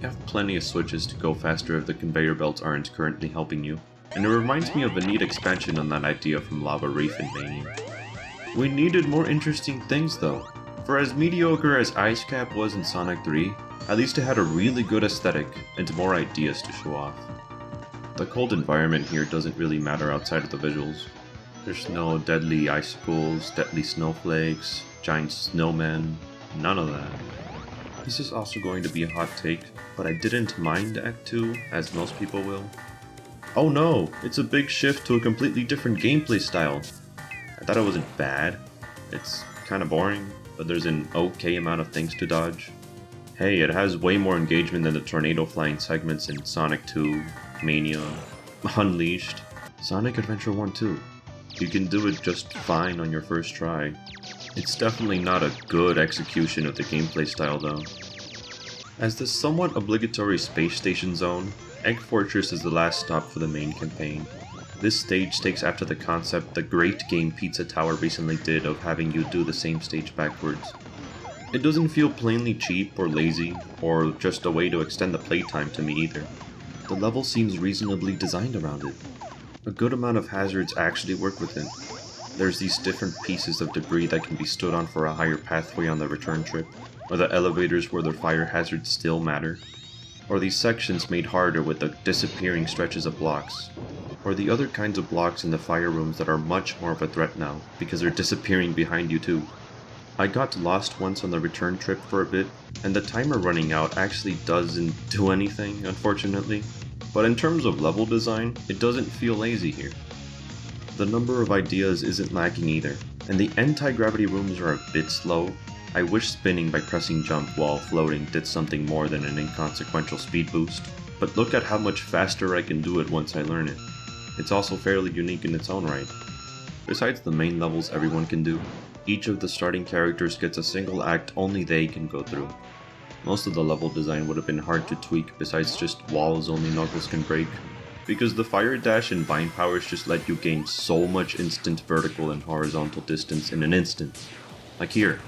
You have plenty of switches to go faster if the conveyor belts aren't currently helping you, and it reminds me of a neat expansion on that idea from Lava Reef in Mania. We needed more interesting things though. For as mediocre as Ice Cap was in Sonic 3, at least it had a really good aesthetic and more ideas to show off. The cold environment here doesn't really matter outside of the visuals. There's no deadly icicles, deadly snowflakes, giant snowmen, none of that. This is also going to be a hot take, but I didn't mind Act 2, as most people will. Oh no, it's a big shift to a completely different gameplay style. I thought it wasn't bad. It's kinda boring, but there's an okay amount of things to dodge. Hey, it has way more engagement than the tornado flying segments in Sonic 2, Mania, Unleashed, Sonic Adventure 1 too. You can do it just fine on your first try. It's definitely not a good execution of the gameplay style though. As the somewhat obligatory space station zone, Egg Fortress is the last stop for the main campaign. This stage takes after the concept the great game Pizza Tower recently did of having you do the same stage backwards. It doesn't feel plainly cheap or lazy, or just a way to extend the playtime to me either. The level seems reasonably designed around it. A good amount of hazards actually work with it. There's these different pieces of debris that can be stood on for a higher pathway on the return trip, or the elevators where their fire hazards still matter, or these sections made harder with the disappearing stretches of blocks, or the other kinds of blocks in the fire rooms that are much more of a threat now, because they're disappearing behind you too. I got lost once on the return trip for a bit, and the timer running out actually doesn't do anything, unfortunately. But in terms of level design, it doesn't feel lazy here. The number of ideas isn't lacking either, and the anti-gravity rooms are a bit slow. I wish spinning by pressing jump while floating did something more than an inconsequential speed boost, but look at how much faster I can do it once I learn it. It's also fairly unique in its own right. Besides the main levels everyone can do, each of the starting characters gets a single act only they can go through. Most of the level design would have been hard to tweak besides just walls only Knuckles can break, because the fire dash and vine powers just let you gain so much instant vertical and horizontal distance in an instant. Like here,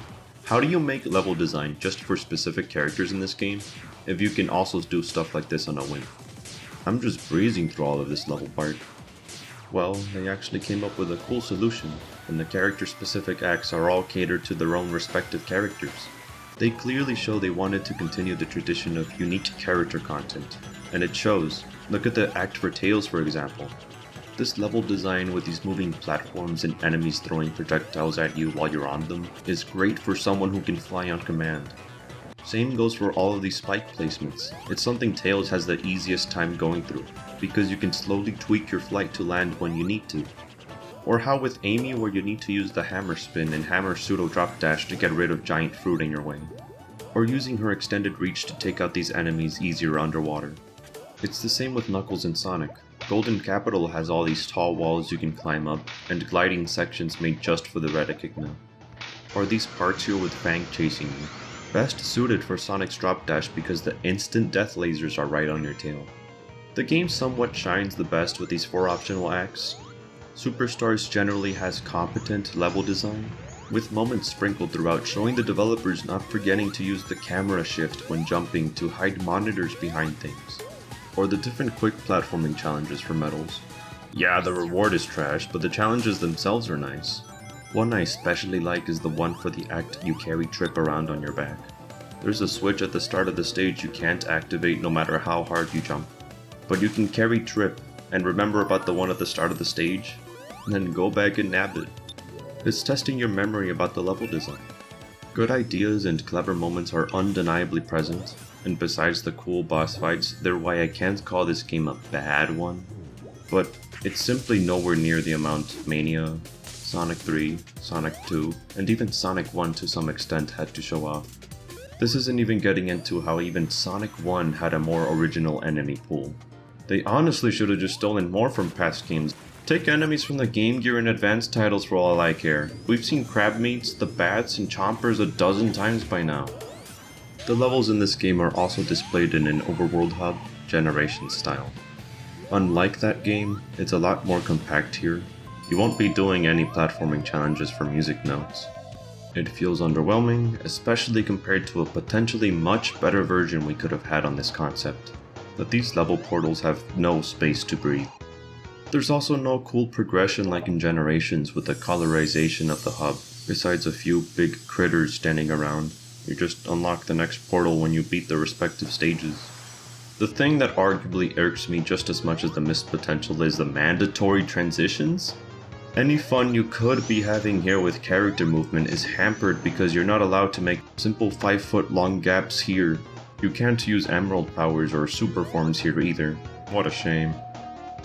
how do you make level design just for specific characters in this game, if you can also do stuff like this on a whim? I'm just breezing through all of this level part. Well, they actually came up with a cool solution, and the character-specific acts are all catered to their own respective characters. They clearly show they wanted to continue the tradition of unique character content, and it shows. Look at the Act for Tails for example. This level design with these moving platforms and enemies throwing projectiles at you while you're on them is great for someone who can fly on command. Same goes for all of these spike placements. It's something Tails has the easiest time going through, because you can slowly tweak your flight to land when you need to. Or how with Amy where you need to use the hammer spin and hammer pseudo drop dash to get rid of giant fruit in your way. Or using her extended reach to take out these enemies easier underwater. It's the same with Knuckles and Sonic. Golden Capital has all these tall walls you can climb up, and gliding sections made just for the red Echidna. Or these parts here with Fang chasing you. Best suited for Sonic's drop dash because the instant death lasers are right on your tail. The game somewhat shines the best with these 4 optional acts. Superstars generally has competent level design, with moments sprinkled throughout showing the developers not forgetting to use the camera shift when jumping to hide monitors behind things. Or the different quick platforming challenges for medals. Yeah, the reward is trash, but the challenges themselves are nice. One I especially like is the one for the act you carry Trip around on your back. There's a switch at the start of the stage you can't activate no matter how hard you jump. But you can carry Trip, and remember about the one at the start of the stage, and then go back and nab it. It's testing your memory about the level design. Good ideas and clever moments are undeniably present, and besides the cool boss fights, they're why I can't call this game a bad one. But it's simply nowhere near the amount Mania, Sonic 3, Sonic 2, and even Sonic 1 to some extent had to show off. This isn't even getting into how even Sonic 1 had a more original enemy pool. They honestly should have just stolen more from past games. Take enemies from the Game Gear and Advance titles for all I care. We've seen Crabmeats, the Bats, and Chompers a dozen times by now. The levels in this game are also displayed in an overworld hub, Generation style. Unlike that game, it's a lot more compact here. You won't be doing any platforming challenges for music notes. It feels underwhelming, especially compared to a potentially much better version we could have had on this concept. But these level portals have no space to breathe. There's also no cool progression like in Generations with the colorization of the hub, besides a few big critters standing around. You just unlock the next portal when you beat the respective stages. The thing that arguably irks me just as much as the missed potential is the mandatory transitions. Any fun you could be having here with character movement is hampered because you're not allowed to make simple 5-foot long gaps here. You can't use emerald powers or super forms here either. What a shame.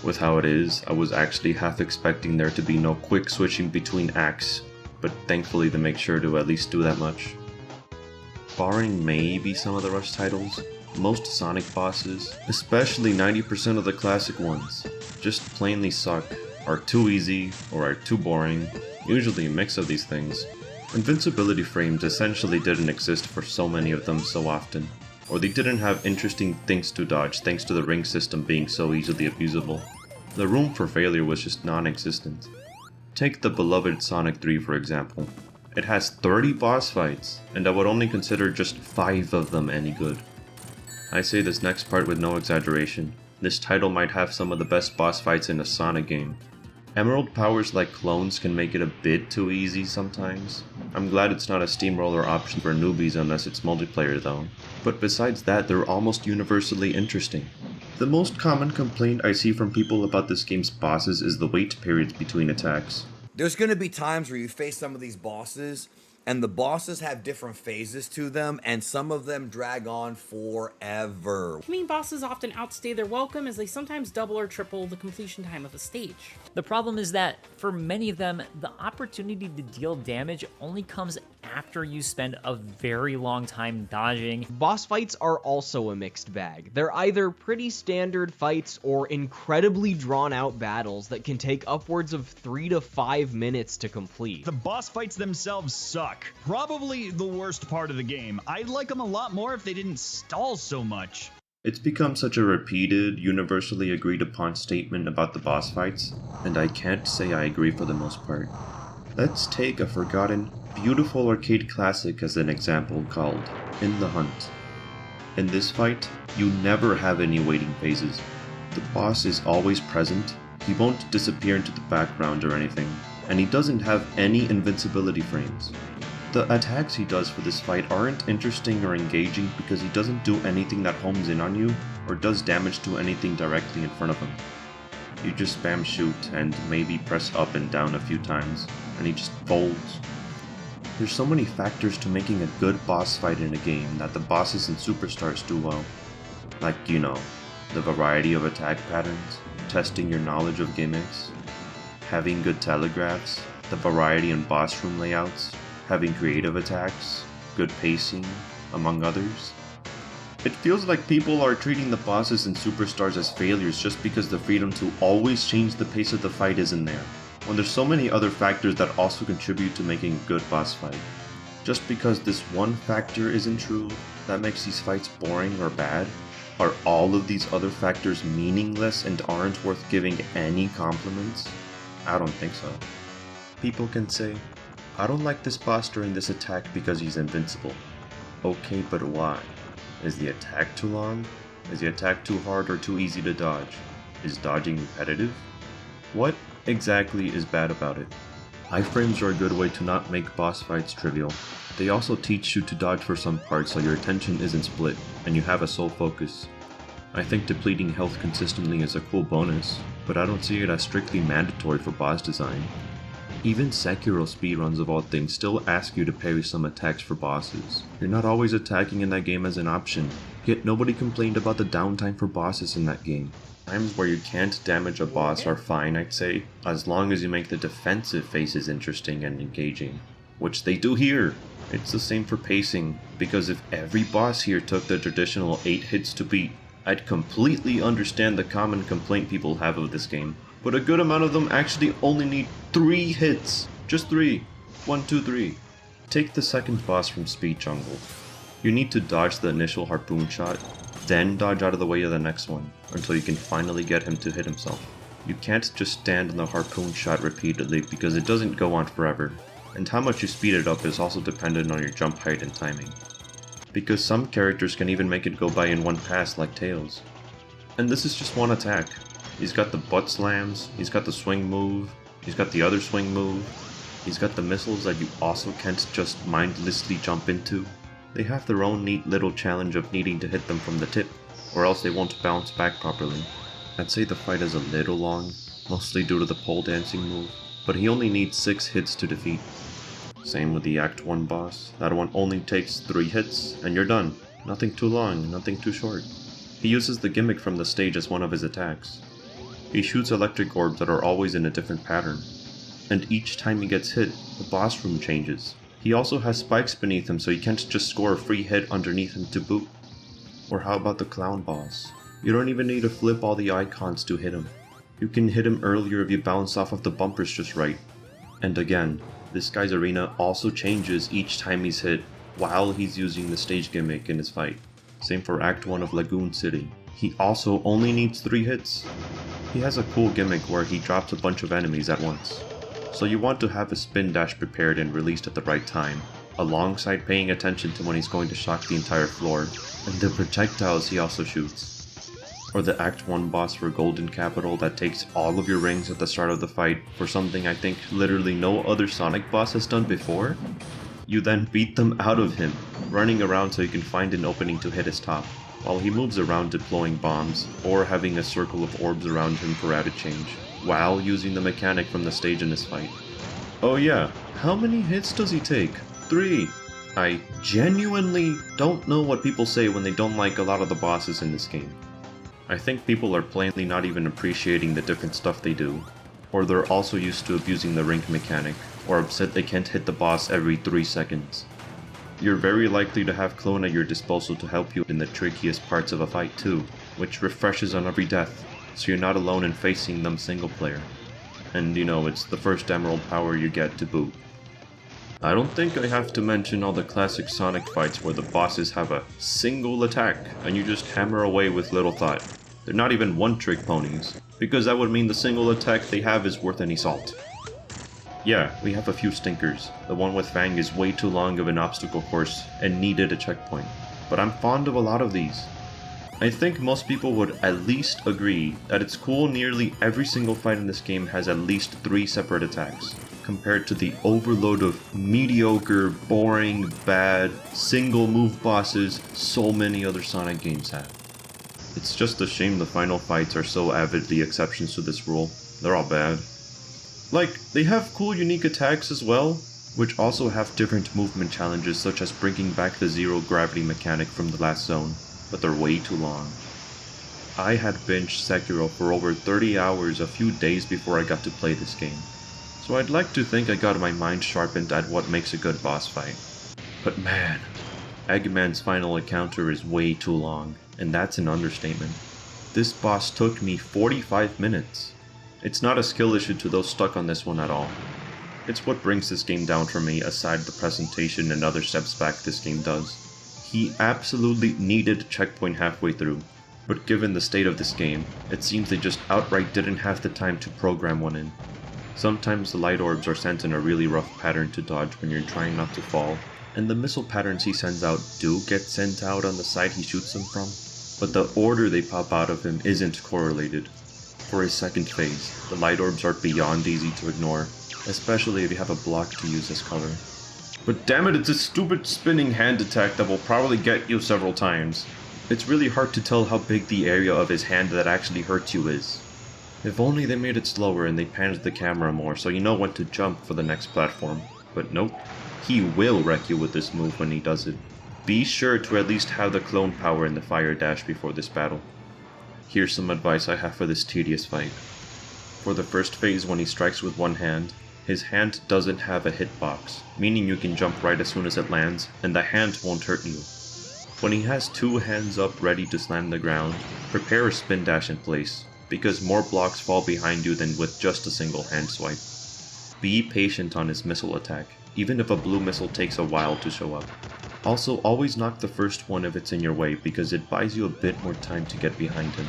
With how it is, I was actually half expecting there to be no quick switching between acts, but thankfully they make sure to at least do that much. Barring maybe some of the Rush titles, most Sonic bosses, especially 90% of the classic ones, just plainly suck, are too easy, or are too boring, usually a mix of these things. Invincibility frames essentially didn't exist for so many of them so often, or they didn't have interesting things to dodge thanks to the ring system being so easily abusable. The room for failure was just non-existent. Take the beloved Sonic 3 for example. It has 30 boss fights, and I would only consider just 5 of them any good. I say this next part with no exaggeration. This title might have some of the best boss fights in a Sonic game. Emerald powers like clones can make it a bit too easy sometimes. I'm glad it's not a steamroller option for newbies unless it's multiplayer though. But besides that, they're almost universally interesting. The most common complaint I see from people about this game's bosses is the wait periods between attacks. There's going to be times where you face some of these bosses, and the bosses have different phases to them, and some of them drag on forever. Main bosses often outstay their welcome as they sometimes double or triple the completion time of a stage. The problem is that, for many of them, the opportunity to deal damage only comes after you spend a very long time dodging. Boss fights are also a mixed bag. They're either pretty standard fights or incredibly drawn out battles that can take upwards of 3 to 5 minutes to complete. The boss fights themselves suck. Probably the worst part of the game. I'd like them a lot more if they didn't stall so much. It's become such a repeated, universally agreed upon statement about the boss fights, and I can't say I agree for the most part. Let's take a forgotten, beautiful arcade classic as an example called In the Hunt. In this fight, you never have any waiting phases. The boss is always present, he won't disappear into the background or anything, and he doesn't have any invincibility frames. The attacks he does for this fight aren't interesting or engaging because he doesn't do anything that homes in on you, or does damage to anything directly in front of him. You just spam shoot and maybe press up and down a few times, and he just folds. There's so many factors to making a good boss fight in a game that the bosses and superstars do well. Like, you know, the variety of attack patterns, testing your knowledge of gimmicks, having good telegraphs, the variety in boss room layouts, having creative attacks, good pacing, among others. It feels like people are treating the bosses and superstars as failures just because the freedom to always change the pace of the fight isn't there, when there's so many other factors that also contribute to making a good boss fight. Just because this one factor isn't true, that makes these fights boring or bad? Are all of these other factors meaningless and aren't worth giving any compliments? I don't think so. People can say, I don't like this boss during this attack because he's invincible. Okay, but why? Is the attack too long? Is the attack too hard or too easy to dodge? Is dodging repetitive? What exactly is bad about it? Iframes are a good way to not make boss fights trivial. They also teach you to dodge for some parts so your attention isn't split, and you have a sole focus. I think depleting health consistently is a cool bonus, but I don't see it as strictly mandatory for boss design. Even Sekiro speedruns of all things still ask you to parry some attacks for bosses. You're not always attacking in that game as an option, yet nobody complained about the downtime for bosses in that game. Times where you can't damage a boss are fine, I'd say, as long as you make the defensive phases interesting and engaging. Which they do here! It's the same for pacing, because if every boss here took the traditional 8 hits to beat, I'd completely understand the common complaint people have of this game. But a good amount of them actually only need 3 hits. Just 3. 1, 2, 3. Take the second boss from Speed Jungle. You need to dodge the initial harpoon shot, then dodge out of the way of the next one, until you can finally get him to hit himself. You can't just stand on the harpoon shot repeatedly because it doesn't go on forever, and how much you speed it up is also dependent on your jump height and timing. Because some characters can even make it go by in one pass like Tails. And this is just one attack. He's got the butt slams, he's got the swing move, he's got the other swing move, he's got the missiles that you also can't just mindlessly jump into. They have their own neat little challenge of needing to hit them from the tip, or else they won't bounce back properly. I'd say the fight is a little long, mostly due to the pole dancing move, but he only needs 6 hits to defeat. Same with the Act 1 boss, that one only takes 3 hits, and you're done. Nothing too long, nothing too short. He uses the gimmick from the stage as one of his attacks. He shoots electric orbs that are always in a different pattern, and each time he gets hit, the boss room changes. He also has spikes beneath him so you can't just score a free hit underneath him to boot. Or how about the clown boss? You don't even need to flip all the icons to hit him. You can hit him earlier if you bounce off of the bumpers just right. And again, this guy's arena also changes each time he's hit while he's using the stage gimmick in his fight. Same for Act 1 of Lagoon City. He also only needs 3 hits. He has a cool gimmick where he drops a bunch of enemies at once. So you want to have a spin dash prepared and released at the right time, alongside paying attention to when he's going to shock the entire floor, and the projectiles he also shoots. Or the Act 1 boss for Golden Capital that takes all of your rings at the start of the fight for something I think literally no other Sonic boss has done before. You then beat them out of him, running around so you can find an opening to hit his top, while he moves around deploying bombs, or having a circle of orbs around him for added change, while using the mechanic from the stage in his fight. Oh yeah, how many hits does he take? 3! I genuinely don't know what people say when they don't like a lot of the bosses in this game. I think people are plainly not even appreciating the different stuff they do, or they're also used to abusing the rank mechanic, or upset they can't hit the boss every 3 seconds. You're very likely to have clone at your disposal to help you in the trickiest parts of a fight too, which refreshes on every death, so you're not alone in facing them single player. And you know, it's the first emerald power you get to boot. I don't think I have to mention all the classic Sonic fights where the bosses have a single attack and you just hammer away with little thought. They're not even one-trick ponies, because that would mean the single attack they have is worth any salt. Yeah, we have a few stinkers. The one with Fang is way too long of an obstacle course and needed a checkpoint, but I'm fond of a lot of these. I think most people would at least agree that it's cool nearly every single fight in this game has at least 3 separate attacks, compared to the overload of mediocre, boring, bad, single move bosses so many other Sonic games have. It's just a shame the final fights are so avidly exceptions to this rule. They're all bad. Like, they have cool unique attacks as well, which also have different movement challenges such as bringing back the zero gravity mechanic from the last zone, but they're way too long. I had binged Sekiro for over 30 hours a few days before I got to play this game, so I'd like to think I got my mind sharpened at what makes a good boss fight. But man, Eggman's final encounter is way too long, and that's an understatement. This boss took me 45 minutes. It's not a skill issue to those stuck on this one at all. It's what brings this game down for me aside the presentation and other steps back this game does. He absolutely needed checkpoint halfway through, but given the state of this game, it seems they just outright didn't have the time to program one in. Sometimes the light orbs are sent in a really rough pattern to dodge when you're trying not to fall, and the missile patterns he sends out do get sent out on the side he shoots them from, but the order they pop out of him isn't correlated. For his second phase, the light orbs are beyond easy to ignore, especially if you have a block to use as cover. But damn it, it's a stupid spinning hand attack that will probably get you several times. It's really hard to tell how big the area of his hand that actually hurts you is. If only they made it slower and they panned the camera more so you know when to jump for the next platform. But nope, he will wreck you with this move when he does it. Be sure to at least have the clone power in the fire dash before this battle. Here's some advice I have for this tedious fight. For the first phase when he strikes with one hand, his hand doesn't have a hitbox, meaning you can jump right as soon as it lands, and the hand won't hurt you. When he has two hands up ready to slam the ground, prepare a spin dash in place, because more blocks fall behind you than with just a single hand swipe. Be patient on his missile attack, even if a blue missile takes a while to show up. Also, always knock the first one if it's in your way, because it buys you a bit more time to get behind him.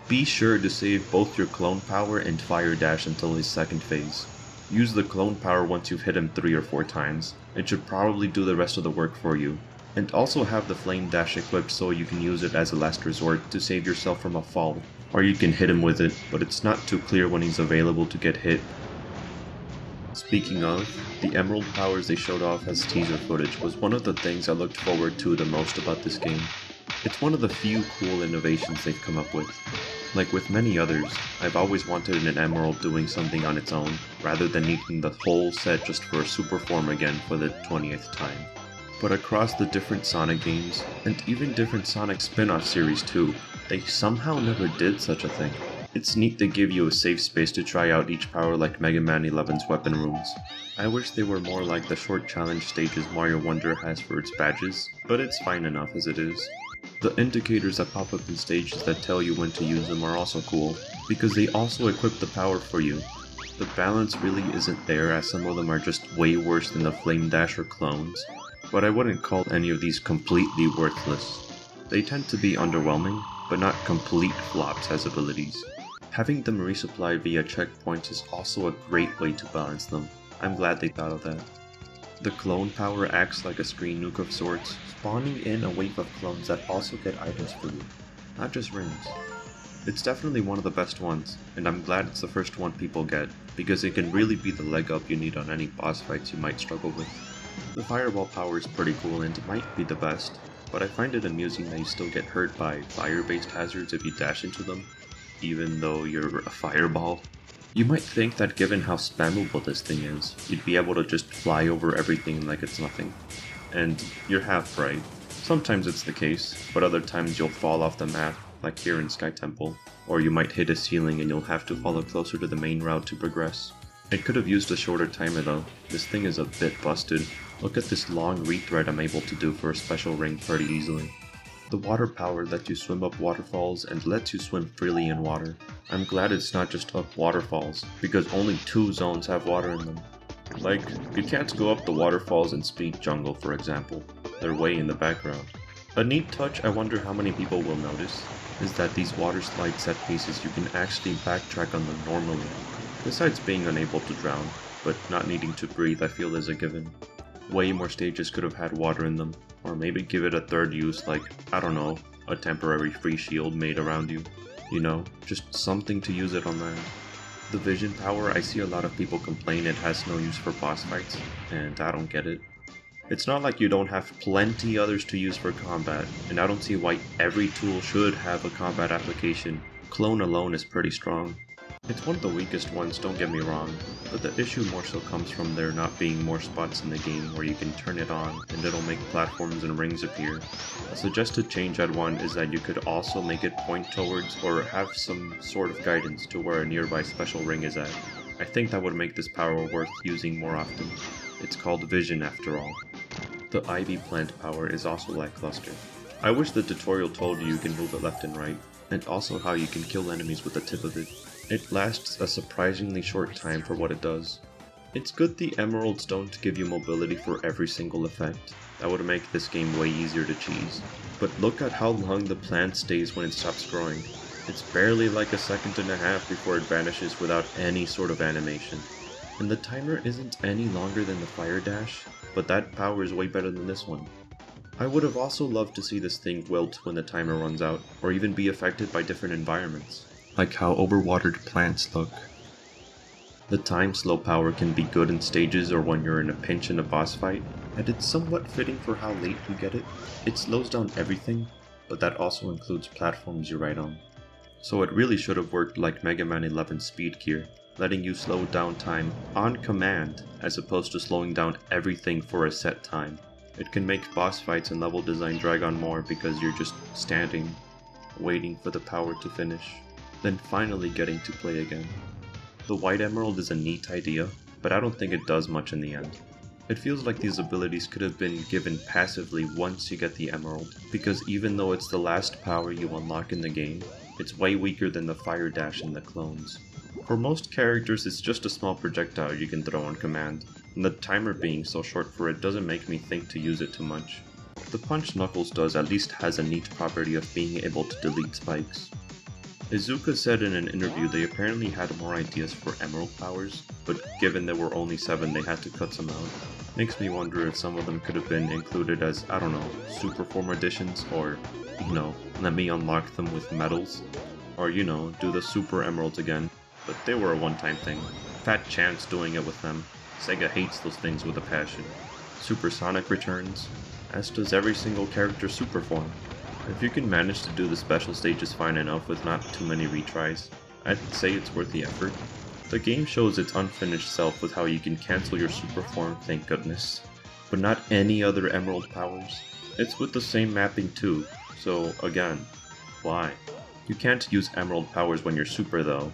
Be sure to save both your clone power and fire dash until his second phase. Use the clone power once you've hit him 3 or 4 times, it should probably do the rest of the work for you. And also have the flame dash equipped so you can use it as a last resort to save yourself from a fall. Or you can hit him with it, but it's not too clear when he's available to get hit. Speaking of, the emerald powers they showed off as teaser footage was one of the things I looked forward to the most about this game. It's one of the few cool innovations they've come up with. Like with many others, I've always wanted an emerald doing something on its own, rather than needing the whole set just for a super form again for the 20th time. But across the different Sonic games, and even different Sonic spin-off series too, they somehow never did such a thing. It's neat they give you a safe space to try out each power like Mega Man 11's weapon rooms. I wish they were more like the short challenge stages Mario Wonder has for its badges, but it's fine enough as it is. The indicators that pop up in stages that tell you when to use them are also cool, because they also equip the power for you. The balance really isn't there as some of them are just way worse than the Flame Dash or clones, but I wouldn't call any of these completely worthless. They tend to be underwhelming, but not complete flops as abilities. Having them resupply via checkpoints is also a great way to balance them. I'm glad they thought of that. The clone power acts like a screen nuke of sorts, spawning in a wave of clones that also get items for you, not just rings. It's definitely one of the best ones, and I'm glad it's the first one people get, because it can really be the leg up you need on any boss fights you might struggle with. The fireball power is pretty cool and might be the best, but I find it amusing that you still get hurt by fire-based hazards if you dash into them, even though you're a fireball. You might think that given how spammable this thing is, you'd be able to just fly over everything like it's nothing. And you're half right. Sometimes it's the case, but other times you'll fall off the map, like here in Sky Temple, or you might hit a ceiling and you'll have to follow closer to the main route to progress. It could have used a shorter timer though. This thing is a bit busted. Look at this long rethread I'm able to do for a special ring pretty easily. The water power lets you swim up waterfalls and lets you swim freely in water. I'm glad it's not just up waterfalls, because only 2 zones have water in them. Like, you can't go up the waterfalls in Speed Jungle for example, they're way in the background. A neat touch I wonder how many people will notice, is that these water slide set pieces you can actually backtrack on them normally. Besides being unable to drown, but not needing to breathe I feel is a given. Way more stages could have had water in them, or maybe give it a third use like, I don't know, a temporary free shield made around you. You know, just something to use it on land. The vision power, I see a lot of people complain it has no use for boss fights, and I don't get it. It's not like you don't have plenty others to use for combat, and I don't see why every tool should have a combat application. Clone alone is pretty strong. It's one of the weakest ones, don't get me wrong, but the issue more so comes from there not being more spots in the game where you can turn it on and it'll make platforms and rings appear. A suggested change I'd want is that you could also make it point towards or have some sort of guidance to where a nearby special ring is at. I think that would make this power worth using more often. It's called vision after all. The ivy plant power is also lackluster. I wish the tutorial told you can move it left and right, and also how you can kill enemies with the tip of it. It lasts a surprisingly short time for what it does. It's good the emeralds don't give you mobility for every single effect. That would make this game way easier to cheese. But look at how long the plant stays when it stops growing. It's barely like a second and a half before it vanishes without any sort of animation. And the timer isn't any longer than the fire dash, but that power is way better than this one. I would have also loved to see this thing wilt when the timer runs out, or even be affected by different environments, like how overwatered plants look. The time slow power can be good in stages or when you're in a pinch in a boss fight, and it's somewhat fitting for how late you get it. It slows down everything, but that also includes platforms you ride on. So it really should have worked like Mega Man 11's speed gear, letting you slow down time on command as opposed to slowing down everything for a set time. It can make boss fights and level design drag on more because you're just standing, waiting for the power to finish, then finally getting to play again. The white emerald is a neat idea, but I don't think it does much in the end. It feels like these abilities could have been given passively once you get the emerald, because even though it's the last power you unlock in the game, it's way weaker than the fire dash in the clones. For most characters, it's just a small projectile you can throw on command, and the timer being so short for it doesn't make me think to use it too much. The punch Knuckles does at least has a neat property of being able to delete spikes. Izuka said in an interview they apparently had more ideas for emerald powers, but given there were only 7 they had to cut some out. Makes me wonder if some of them could have been included as, I don't know, super form additions, or, let me unlock them with medals, or do the super emeralds again, but they were a one-time thing. Fat chance doing it with them. Sega hates those things with a passion. Supersonic returns, as does every single character's super form. If you can manage to do the special stages fine enough with not too many retries, I'd say it's worth the effort. The game shows its unfinished self with how you can cancel your super form, thank goodness, but not any other emerald powers. It's with the same mapping too, so again, why? You can't use emerald powers when you're super though,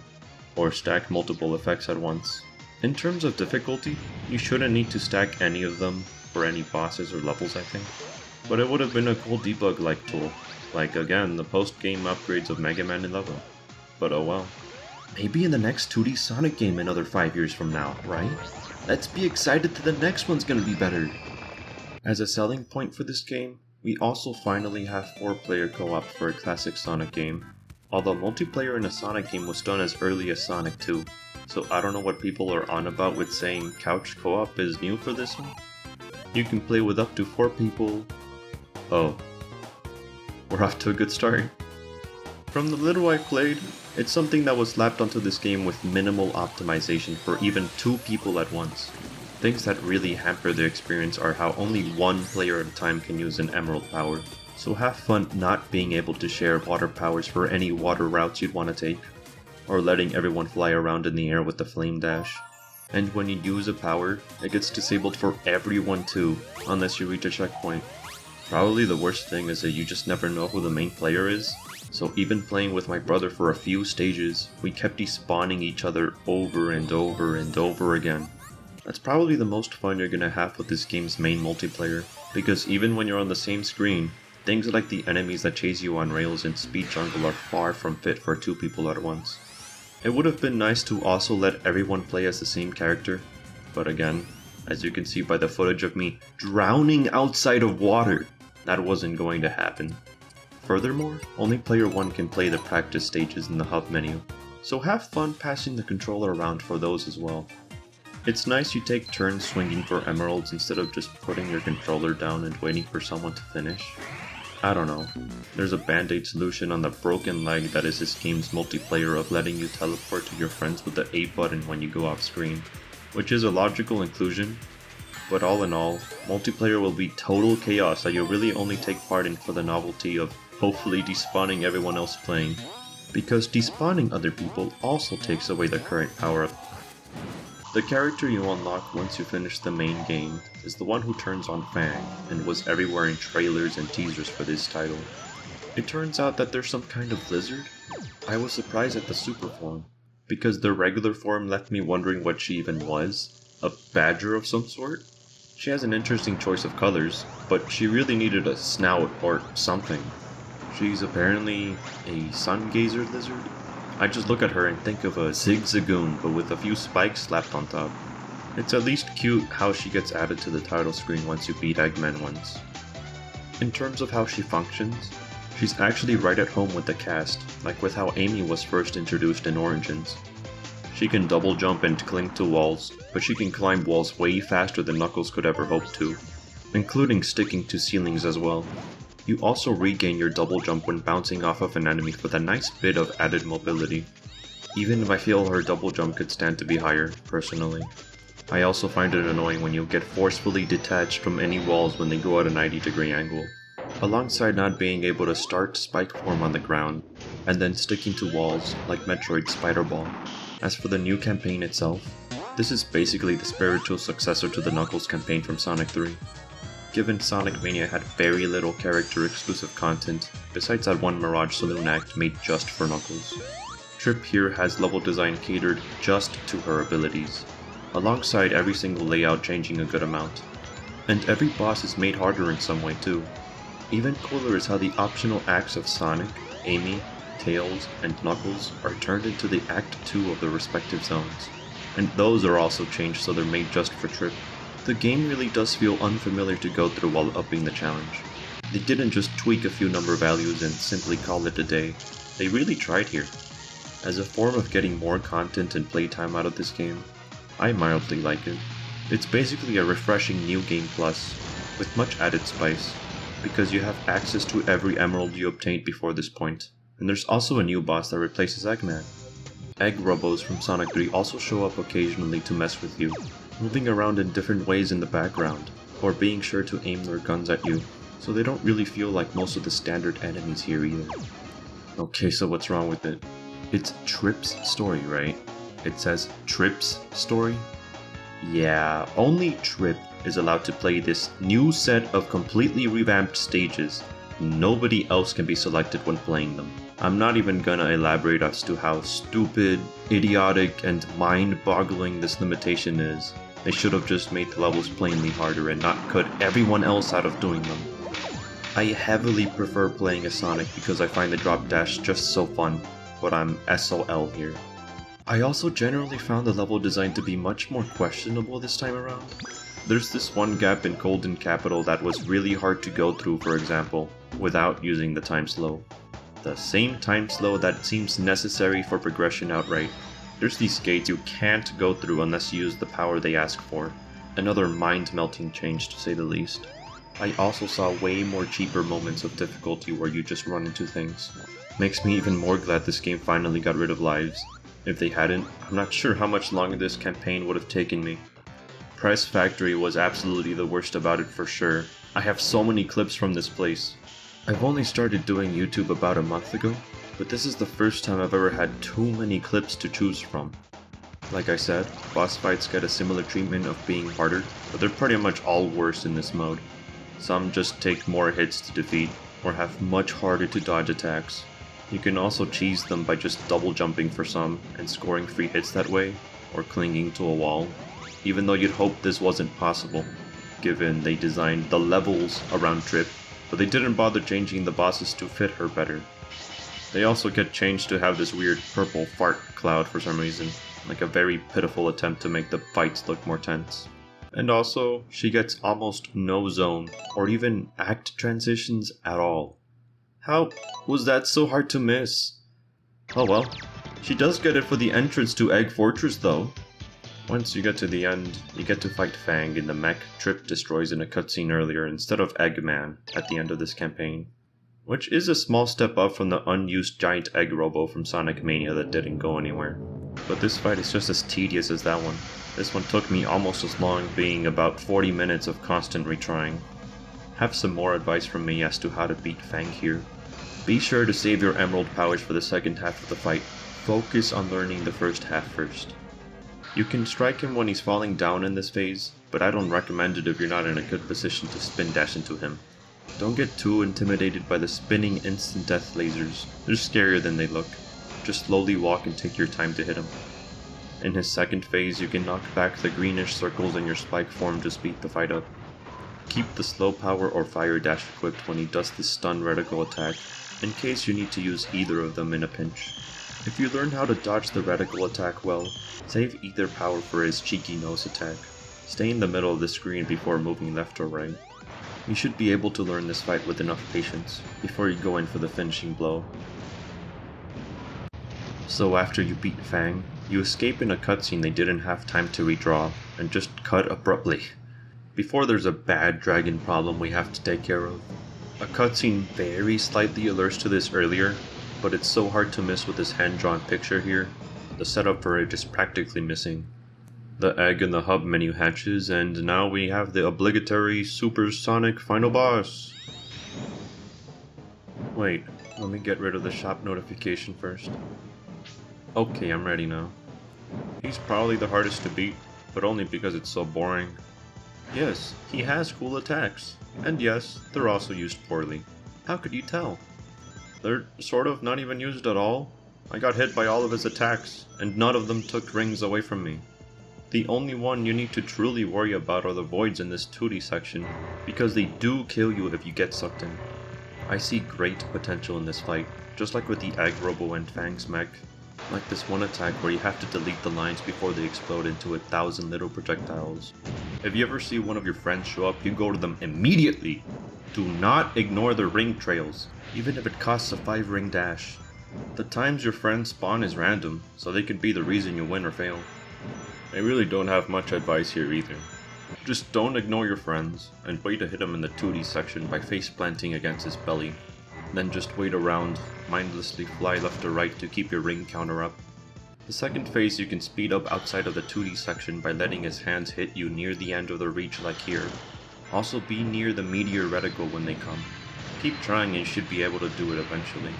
or stack multiple effects at once. In terms of difficulty, you shouldn't need to stack any of them for any bosses or levels I think, but it would have been a cool debug-like tool, like again the post-game upgrades of Mega Man 11, but oh well. Maybe in the next 2D Sonic game another 5 years from now, right? Let's be excited that the next one's gonna be better! As a selling point for this game, we also finally have 4-player co-op for a classic Sonic game, although multiplayer in a Sonic game was done as early as Sonic 2, so I don't know what people are on about with saying couch co-op is new for this one. You can play with up to 4 people. Oh. We're off to a good start. From the little I played, it's something that was slapped onto this game with minimal optimization for even 2 people at once. Things that really hamper the experience are how only 1 player at a time can use an emerald power, so have fun not being able to share water powers for any water routes you'd want to take, or letting everyone fly around in the air with the flame dash. And when you use a power, it gets disabled for everyone too, unless you reach a checkpoint. Probably the worst thing is that you just never know who the main player is, so even playing with my brother for a few stages, we kept despawning each other over and over and over again. That's probably the most fun you're gonna have with this game's main multiplayer, because even when you're on the same screen, things like the enemies that chase you on rails in Speed Jungle are far from fit for 2 people at once. It would have been nice to also let everyone play as the same character, but again, as you can see by the footage of me drowning outside of water, that wasn't going to happen. Furthermore, only player 1 can play the practice stages in the hub menu, so have fun passing the controller around for those as well. It's nice you take turns swinging for emeralds instead of just putting your controller down and waiting for someone to finish. I don't know, there's a band-aid solution on the broken leg that is this game's multiplayer of letting you teleport to your friends with the A button when you go off screen, which is a logical inclusion, But all in all, multiplayer will be total chaos that you'll really only take part in for the novelty of hopefully despawning everyone else playing. Because despawning other people also takes away the current power-up. The character you unlock once you finish the main game is the one who turns on Fang, and was everywhere in trailers and teasers for this title. It turns out that there's some kind of lizard. I was surprised at the super form, because the regular form left me wondering what she even was. A badger of some sort? She has an interesting choice of colors, but she really needed a snout or something. She's apparently a sun gazer lizard? I just look at her and think of a zigzagoon, but with a few spikes slapped on top. It's at least cute how she gets added to the title screen once you beat Eggman once. In terms of how she functions, she's actually right at home with the cast, like with how Amy was first introduced in Origins. She can double jump and cling to walls, but she can climb walls way faster than Knuckles could ever hope to, including sticking to ceilings as well. You also regain your double jump when bouncing off of an enemy with a nice bit of added mobility, even if I feel her double jump could stand to be higher, personally. I also find it annoying when you get forcefully detached from any walls when they go at a 90-degree angle, alongside not being able to start spike form on the ground, and then sticking to walls like Metroid's Spider Ball. As for the new campaign itself, this is basically the spiritual successor to the Knuckles campaign from Sonic 3. Given Sonic Mania had very little character-exclusive content, besides that one Mirage Saloon act made just for Knuckles. Trip here has level design catered just to her abilities, alongside every single layout changing a good amount. And every boss is made harder in some way too. Even cooler is how the optional acts of Sonic, Amy, Tails, and Knuckles are turned into the Act 2 of the respective zones. And those are also changed so they're made just for Trip. The game really does feel unfamiliar to go through while upping the challenge. They didn't just tweak a few number values and simply call it a day. They really tried here. As a form of getting more content and playtime out of this game, I mildly like it. It's basically a refreshing new game plus, with much added spice, because you have access to every emerald you obtained before this point. And there's also a new boss that replaces Eggman. Egg robos from Sonic 3 also show up occasionally to mess with you, moving around in different ways in the background, or being sure to aim their guns at you, so they don't really feel like most of the standard enemies here either. Okay, so what's wrong with it? It's Trip's story, right? It says Trip's story? Yeah, only Trip is allowed to play this new set of completely revamped stages. Nobody else can be selected when playing them. I'm not even gonna elaborate as to how stupid, idiotic, and mind-boggling this limitation is. They should have just made the levels plainly harder and not cut everyone else out of doing them. I heavily prefer playing as Sonic because I find the drop dash just so fun, but I'm SOL here. I also generally found the level design to be much more questionable this time around. There's this one gap in Golden Capital that was really hard to go through, for example, without using the time slow. The same time slow that seems necessary for progression outright. There's these gates you can't go through unless you use the power they ask for. Another mind-melting change to say the least. I also saw way more cheaper moments of difficulty where you just run into things. Makes me even more glad this game finally got rid of lives. If they hadn't, I'm not sure how much longer this campaign would have taken me. Press Factory was absolutely the worst about it for sure. I have so many clips from this place. I've only started doing YouTube about a month ago, but this is the first time I've ever had too many clips to choose from. Like I said, boss fights get a similar treatment of being harder, but they're pretty much all worse in this mode. Some just take more hits to defeat, or have much harder to dodge attacks. You can also cheese them by just double jumping for some, and scoring free hits that way, or clinging to a wall, even though you'd hope this wasn't possible, given they designed the levels around Trip, but they didn't bother changing the bosses to fit her better. They also get changed to have this weird purple fart cloud for some reason, like a very pitiful attempt to make the fights look more tense. And also, she gets almost no zone, or even act transitions at all. How was that so hard to miss? Oh well, she does get it for the entrance to Egg Fortress though. Once you get to the end, you get to fight Fang in the mech Trip destroys in a cutscene earlier instead of Eggman at the end of this campaign. Which is a small step up from the unused giant egg robo from Sonic Mania that didn't go anywhere. But this fight is just as tedious as that one. This one took me almost as long, being about 40 minutes of constant retrying. Have some more advice from me as to how to beat Fang here. Be sure to save your emerald powers for the second half of the fight. Focus on learning the first half first. You can strike him when he's falling down in this phase, but I don't recommend it if you're not in a good position to spin dash into him. Don't get too intimidated by the spinning instant death lasers. They're scarier than they look. Just slowly walk and take your time to hit him. In his second phase, you can knock back the greenish circles in your spike form to speed the fight up. Keep the slow power or fire dash equipped when he does the stun reticle attack, in case you need to use either of them in a pinch. If you learn how to dodge the reticle attack well, save either power for his cheeky nose attack. Stay in the middle of the screen before moving left or right. You should be able to learn this fight with enough patience before you go in for the finishing blow. So after you beat Fang, you escape in a cutscene they didn't have time to redraw, and just cut abruptly. Before there's a bad dragon problem we have to take care of. A cutscene very slightly alerts to this earlier, but it's so hard to miss with this hand-drawn picture here. The setup for it is practically missing. The egg in the hub menu hatches, and now we have the obligatory supersonic final boss. Wait, let me get rid of the shop notification first. Okay, I'm ready now. He's probably the hardest to beat, but only because it's so boring. Yes, he has cool attacks, and yes, they're also used poorly. How could you tell? They're sort of not even used at all. I got hit by all of his attacks, and none of them took rings away from me. The only one you need to truly worry about are the voids in this 2D section, because they do kill you if you get sucked in. I see great potential in this fight, just like with the Egg Robo and Fang's mech. Like this one attack where you have to delete the lines before they explode into 1,000 little projectiles. If you ever see one of your friends show up, you go to them immediately. Do not ignore the ring trails, even if it costs a 5-ring dash. The times your friends spawn is random, so they could be the reason you win or fail. I really don't have much advice here either. Just don't ignore your friends, and wait to hit him in the 2D section by face planting against his belly. Then just wait around, mindlessly fly left or right to keep your ring counter up. The second phase you can speed up outside of the 2D section by letting his hands hit you near the end of the reach like here. Also be near the meteor reticle when they come. Keep trying and you should be able to do it eventually.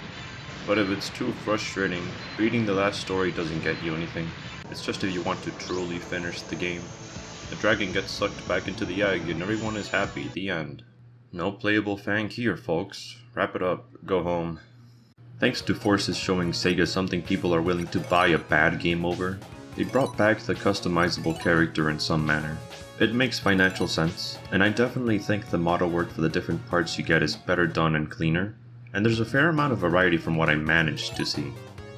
But if it's too frustrating, reading the last story doesn't get you anything. It's just if you want to truly finish the game. The dragon gets sucked back into the egg and everyone is happy at the end. No playable Fang here, folks. Wrap it up, go home. Thanks to Forces showing Sega something people are willing to buy a bad game over, they brought back the customizable character in some manner. It makes financial sense, and I definitely think the model work for the different parts you get is better done and cleaner, and there's a fair amount of variety from what I managed to see.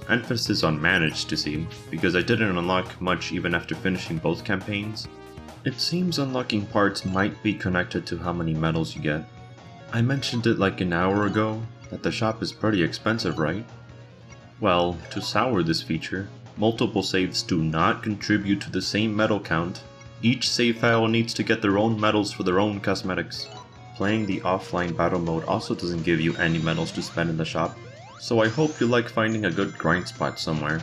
Emphasis on managed to see, because I didn't unlock much even after finishing both campaigns. It seems unlocking parts might be connected to how many medals you get. I mentioned it like an hour ago, that the shop is pretty expensive, right? Well, to sour this feature, multiple saves do not contribute to the same medal count. Each save file needs to get their own medals for their own cosmetics. Playing the offline battle mode also doesn't give you any medals to spend in the shop, so I hope you like finding a good grind spot somewhere.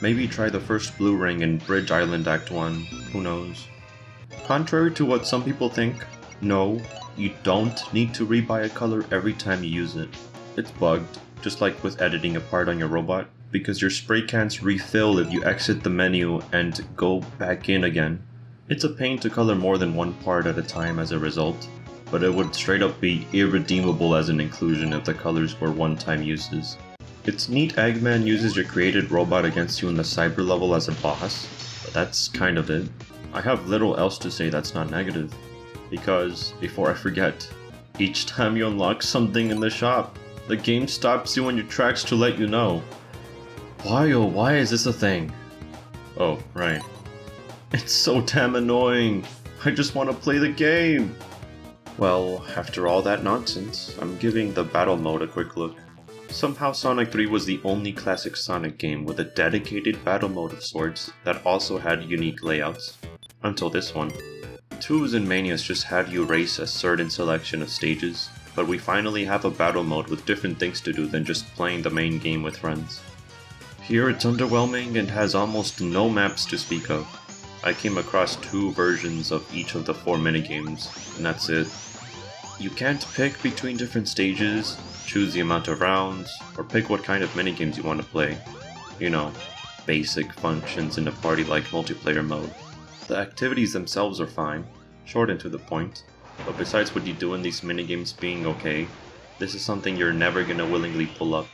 Maybe try the first blue ring in Bridge Island Act 1, who knows. Contrary to what some people think, no, you don't need to rebuy a color every time you use it. It's bugged, just like with editing a part on your robot, because your spray cans refill if you exit the menu and go back in again. It's a pain to color more than one part at a time as a result, but it would straight up be irredeemable as an inclusion if the colors were one-time uses. It's neat Eggman uses your created robot against you in the cyber level as a boss, but that's kind of it. I have little else to say that's not negative. Because, before I forget, each time you unlock something in the shop, the game stops you on your tracks to let you know. Why oh why is this a thing? Oh, right. It's so damn annoying. I just want to play the game. Well, after all that nonsense, I'm giving the battle mode a quick look. Somehow Sonic 3 was the only classic Sonic game with a dedicated battle mode of sorts that also had unique layouts. Until this one. 2s and Manias just had you race a certain selection of stages, but we finally have a battle mode with different things to do than just playing the main game with friends. Here it's underwhelming and has almost no maps to speak of. I came across 2 versions of each of the 4 minigames, and that's it. You can't pick between different stages, choose the amount of rounds, or pick what kind of minigames you want to play. You know, basic functions in a party-like multiplayer mode. The activities themselves are fine, short and to the point, but besides what you do in these minigames being okay, this is something you're never gonna willingly pull up.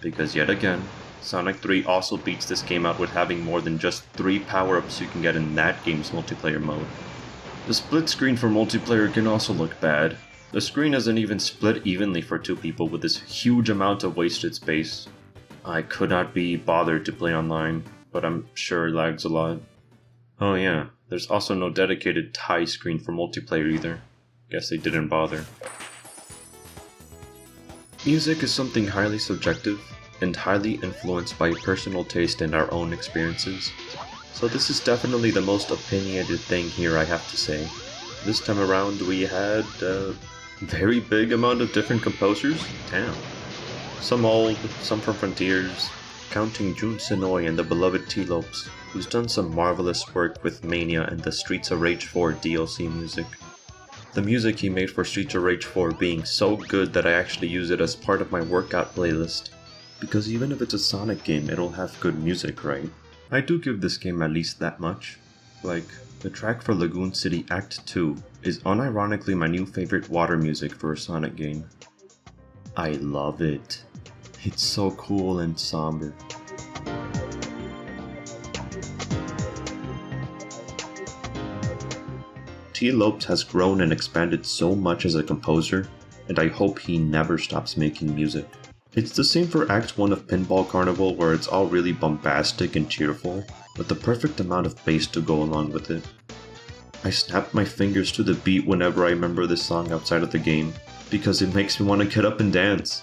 Because yet again, Sonic 3 also beats this game out with having more than just 3 power-ups you can get in that game's multiplayer mode. The split screen for multiplayer can also look bad. The screen isn't even split evenly for 2 people with this huge amount of wasted space. I could not be bothered to play online, but I'm sure it lags a lot. Oh yeah, there's also no dedicated tie screen for multiplayer either. Guess they didn't bother. Music is something highly subjective and highly influenced by personal taste and our own experiences, so this is definitely the most opinionated thing here I have to say. This time around we had a very big amount of different composers. Damn. Some old, some from Frontiers, counting Jun Senoi and the beloved T-Lopes, who's done some marvelous work with Mania and the Streets of Rage 4 DLC music. The music he made for Streets of Rage 4 being so good that I actually use it as part of my workout playlist. Because even if it's a Sonic game, it'll have good music, right? I do give this game at least that much. Like, the track for Lagoon City Act 2 is unironically my new favorite water music for a Sonic game. I love it. It's so cool and somber. T. Lopes has grown and expanded so much as a composer, and I hope he never stops making music. It's the same for Act 1 of Pinball Carnival, where it's all really bombastic and cheerful, with the perfect amount of bass to go along with it. I snap my fingers to the beat whenever I remember this song outside of the game, because it makes me want to get up and dance.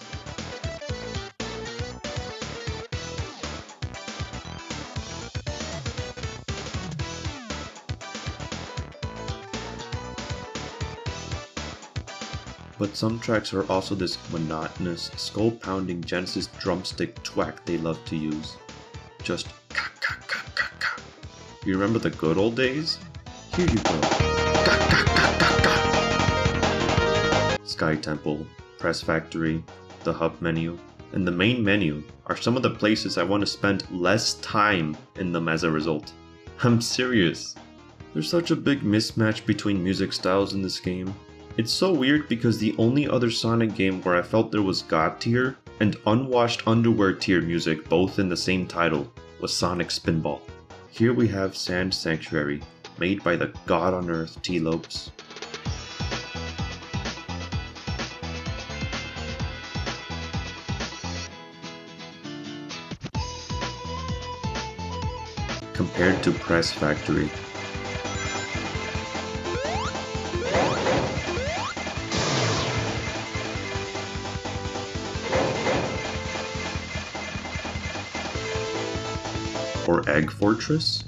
But some tracks are also this monotonous, skull-pounding Genesis drumstick twack they love to use. Just ka ka ka ka ka. You remember the good old days? Here you go. Ka ka ka ka ka. Sky Temple, Press Factory, the Hub menu, and the main menu are some of the places I want to spend less time in them as a result. I'm serious. There's such a big mismatch between music styles in this game. It's so weird because the only other Sonic game where I felt there was God tier and unwashed underwear tier music both in the same title was Sonic Spinball. Here we have Sand Sanctuary, made by the God on Earth T. Lopes. Compared to Press Factory. Or Egg Fortress?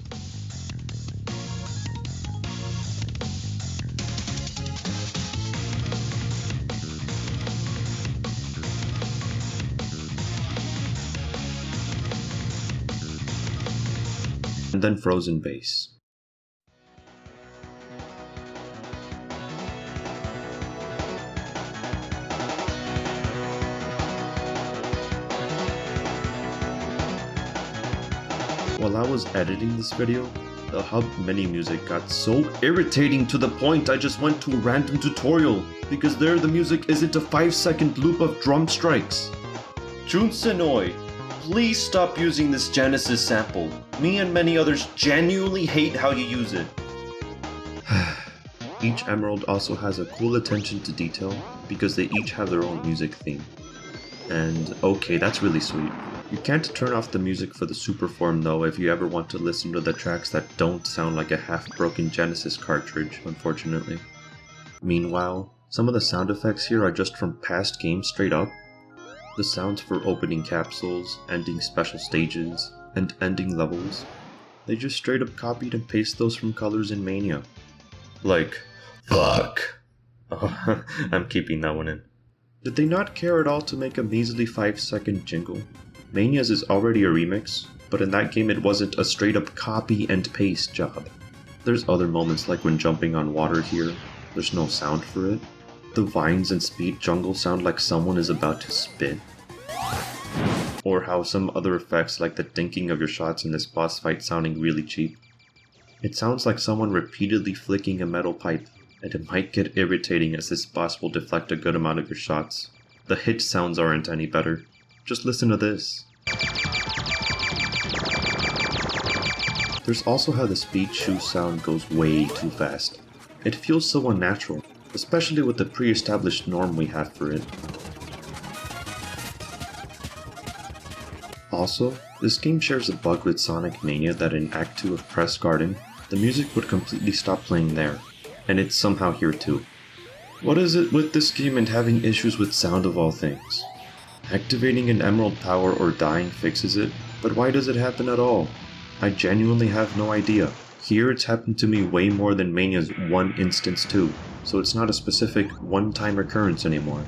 And then Frozen Base. While I was editing this video, the Hub mini music got so irritating to the point I just went to a random tutorial, because there the music isn't a 5-second loop of drum strikes. Jun Senoi, please stop using this Genesis sample. Me and many others genuinely hate how you use it. Each emerald also has a cool attention to detail, because they each have their own music theme. And okay, that's really sweet. You can't turn off the music for the super form though if you ever want to listen to the tracks that don't sound like a half-broken Genesis cartridge, unfortunately. Meanwhile, some of the sound effects here are just from past games straight up. The sounds for opening capsules, ending special stages, and ending levels. They just straight up copied and pasted those from Colors in Mania. Like, fuck. Oh, I'm keeping that one in. Did they not care at all to make a measly 5-second jingle? Mania's is already a remix, but in that game it wasn't a straight up copy and paste job. There's other moments like when jumping on water here, there's no sound for it. The vines and speed jungle sound like someone is about to spit. Or how some other effects like the dinking of your shots in this boss fight sounding really cheap. It sounds like someone repeatedly flicking a metal pipe, and it might get irritating as this boss will deflect a good amount of your shots. The hit sounds aren't any better. Just listen to this. There's also how the speed shoe sound goes way too fast. It feels so unnatural, especially with the pre-established norm we have for it. Also, this game shares a bug with Sonic Mania that in Act 2 of Press Garden, the music would completely stop playing there, and it's somehow here too. What is it with this game and having issues with sound of all things? Activating an emerald power or dying fixes it, but why does it happen at all? I genuinely have no idea. Here it's happened to me way more than Mania's one instance too, so it's not a specific one-time occurrence anymore.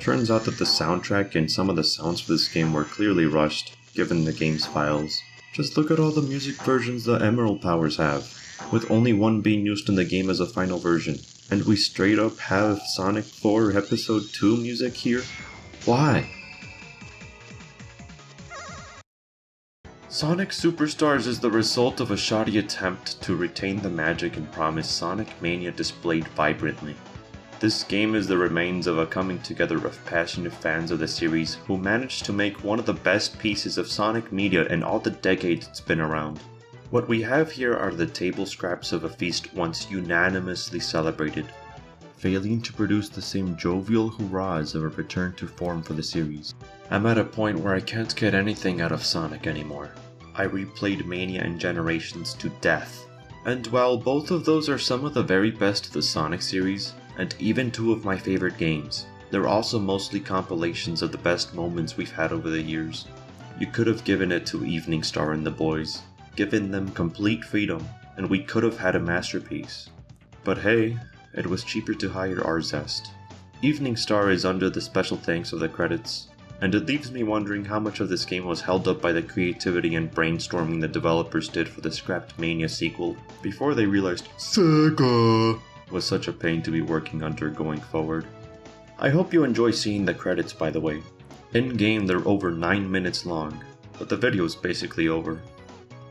Turns out that the soundtrack and some of the sounds for this game were clearly rushed, given the game's files. Just look at all the music versions the emerald powers have, with only one being used in the game as a final version. And we straight up have Sonic 4 Episode 2 music here? Why? Sonic Superstars is the result of a shoddy attempt to retain the magic and promise Sonic Mania displayed vibrantly. This game is the remains of a coming together of passionate fans of the series who managed to make one of the best pieces of Sonic media in all the decades it's been around. What we have here are the table scraps of a feast once unanimously celebrated, failing to produce the same jovial hurrahs of a return to form for the series. I'm at a point where I can't get anything out of Sonic anymore. I replayed Mania and Generations to death, and while both of those are some of the very best of the Sonic series, and even two of my favorite games, they're also mostly compilations of the best moments we've had over the years. You could have given it to Evening Star and the boys, given them complete freedom, and we could have had a masterpiece. But hey, it was cheaper to hire Arzest. Evening Star is under the special thanks of the credits, and it leaves me wondering how much of this game was held up by the creativity and brainstorming the developers did for the scrapped Mania sequel before they realized Sega was such a pain to be working under going forward. I hope you enjoy seeing the credits, by the way. In-game they're over 9 minutes long, but the video is basically over.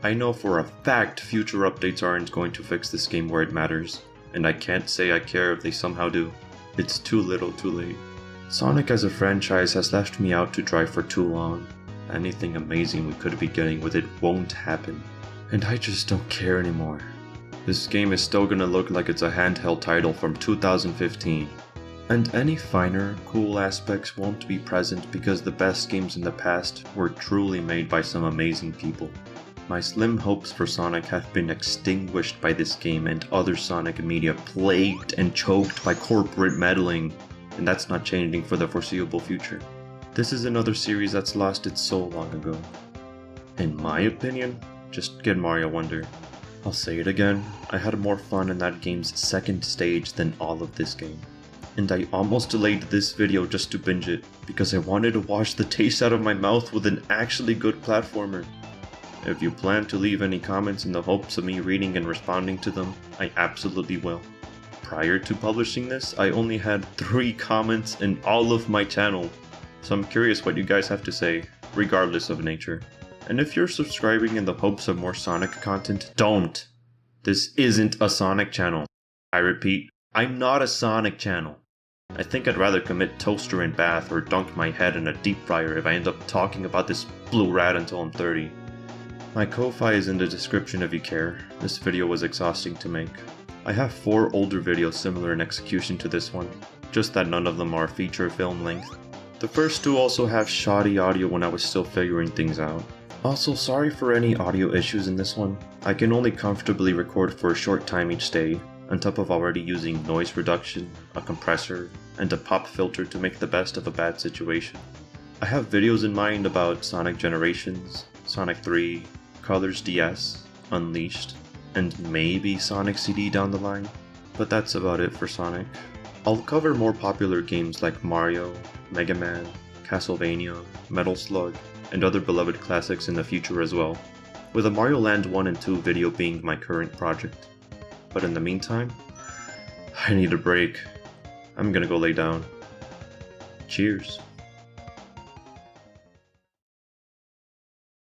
I know for a fact future updates aren't going to fix this game where it matters, and I can't say I care if they somehow do. It's too little too late. Sonic as a franchise has left me out to dry for too long. Anything amazing we could be getting with it won't happen, and I just don't care anymore. This game is still gonna look like it's a handheld title from 2015. And any finer, cool aspects won't be present because the best games in the past were truly made by some amazing people. My slim hopes for Sonic have been extinguished by this game and other Sonic media plagued and choked by corporate meddling, and that's not changing for the foreseeable future. This is another series that's lost its soul long ago. In my opinion, just get Mario Wonder. I'll say it again, I had more fun in that game's second stage than all of this game. And I almost delayed this video just to binge it, because I wanted to wash the taste out of my mouth with an actually good platformer. If you plan to leave any comments in the hopes of me reading and responding to them, I absolutely will. Prior to publishing this, I only had 3 comments in all of my channel, so I'm curious what you guys have to say, regardless of nature. And if you're subscribing in the hopes of more Sonic content, don't! This isn't a Sonic channel. I repeat, I'm not a Sonic channel. I think I'd rather commit toaster in bath or dunk my head in a deep fryer if I end up talking about this blue rat until I'm 30. My Ko-Fi is in the description if you care. This video was exhausting to make. I have 4 older videos similar in execution to this one, just that none of them are feature film length. The first 2 also have shoddy audio when I was still figuring things out. Also, sorry for any audio issues in this one. I can only comfortably record for a short time each day, on top of already using noise reduction, a compressor, and a pop filter to make the best of a bad situation. I have videos in mind about Sonic Generations, Sonic 3, Colors DS, Unleashed, and maybe Sonic CD down the line, but that's about it for Sonic. I'll cover more popular games like Mario, Mega Man, Castlevania, Metal Slug, and other beloved classics in the future as well, with a Mario Land 1 and 2 video being my current project. but in the meantime, I need a break. I'm gonna go lay down. Cheers.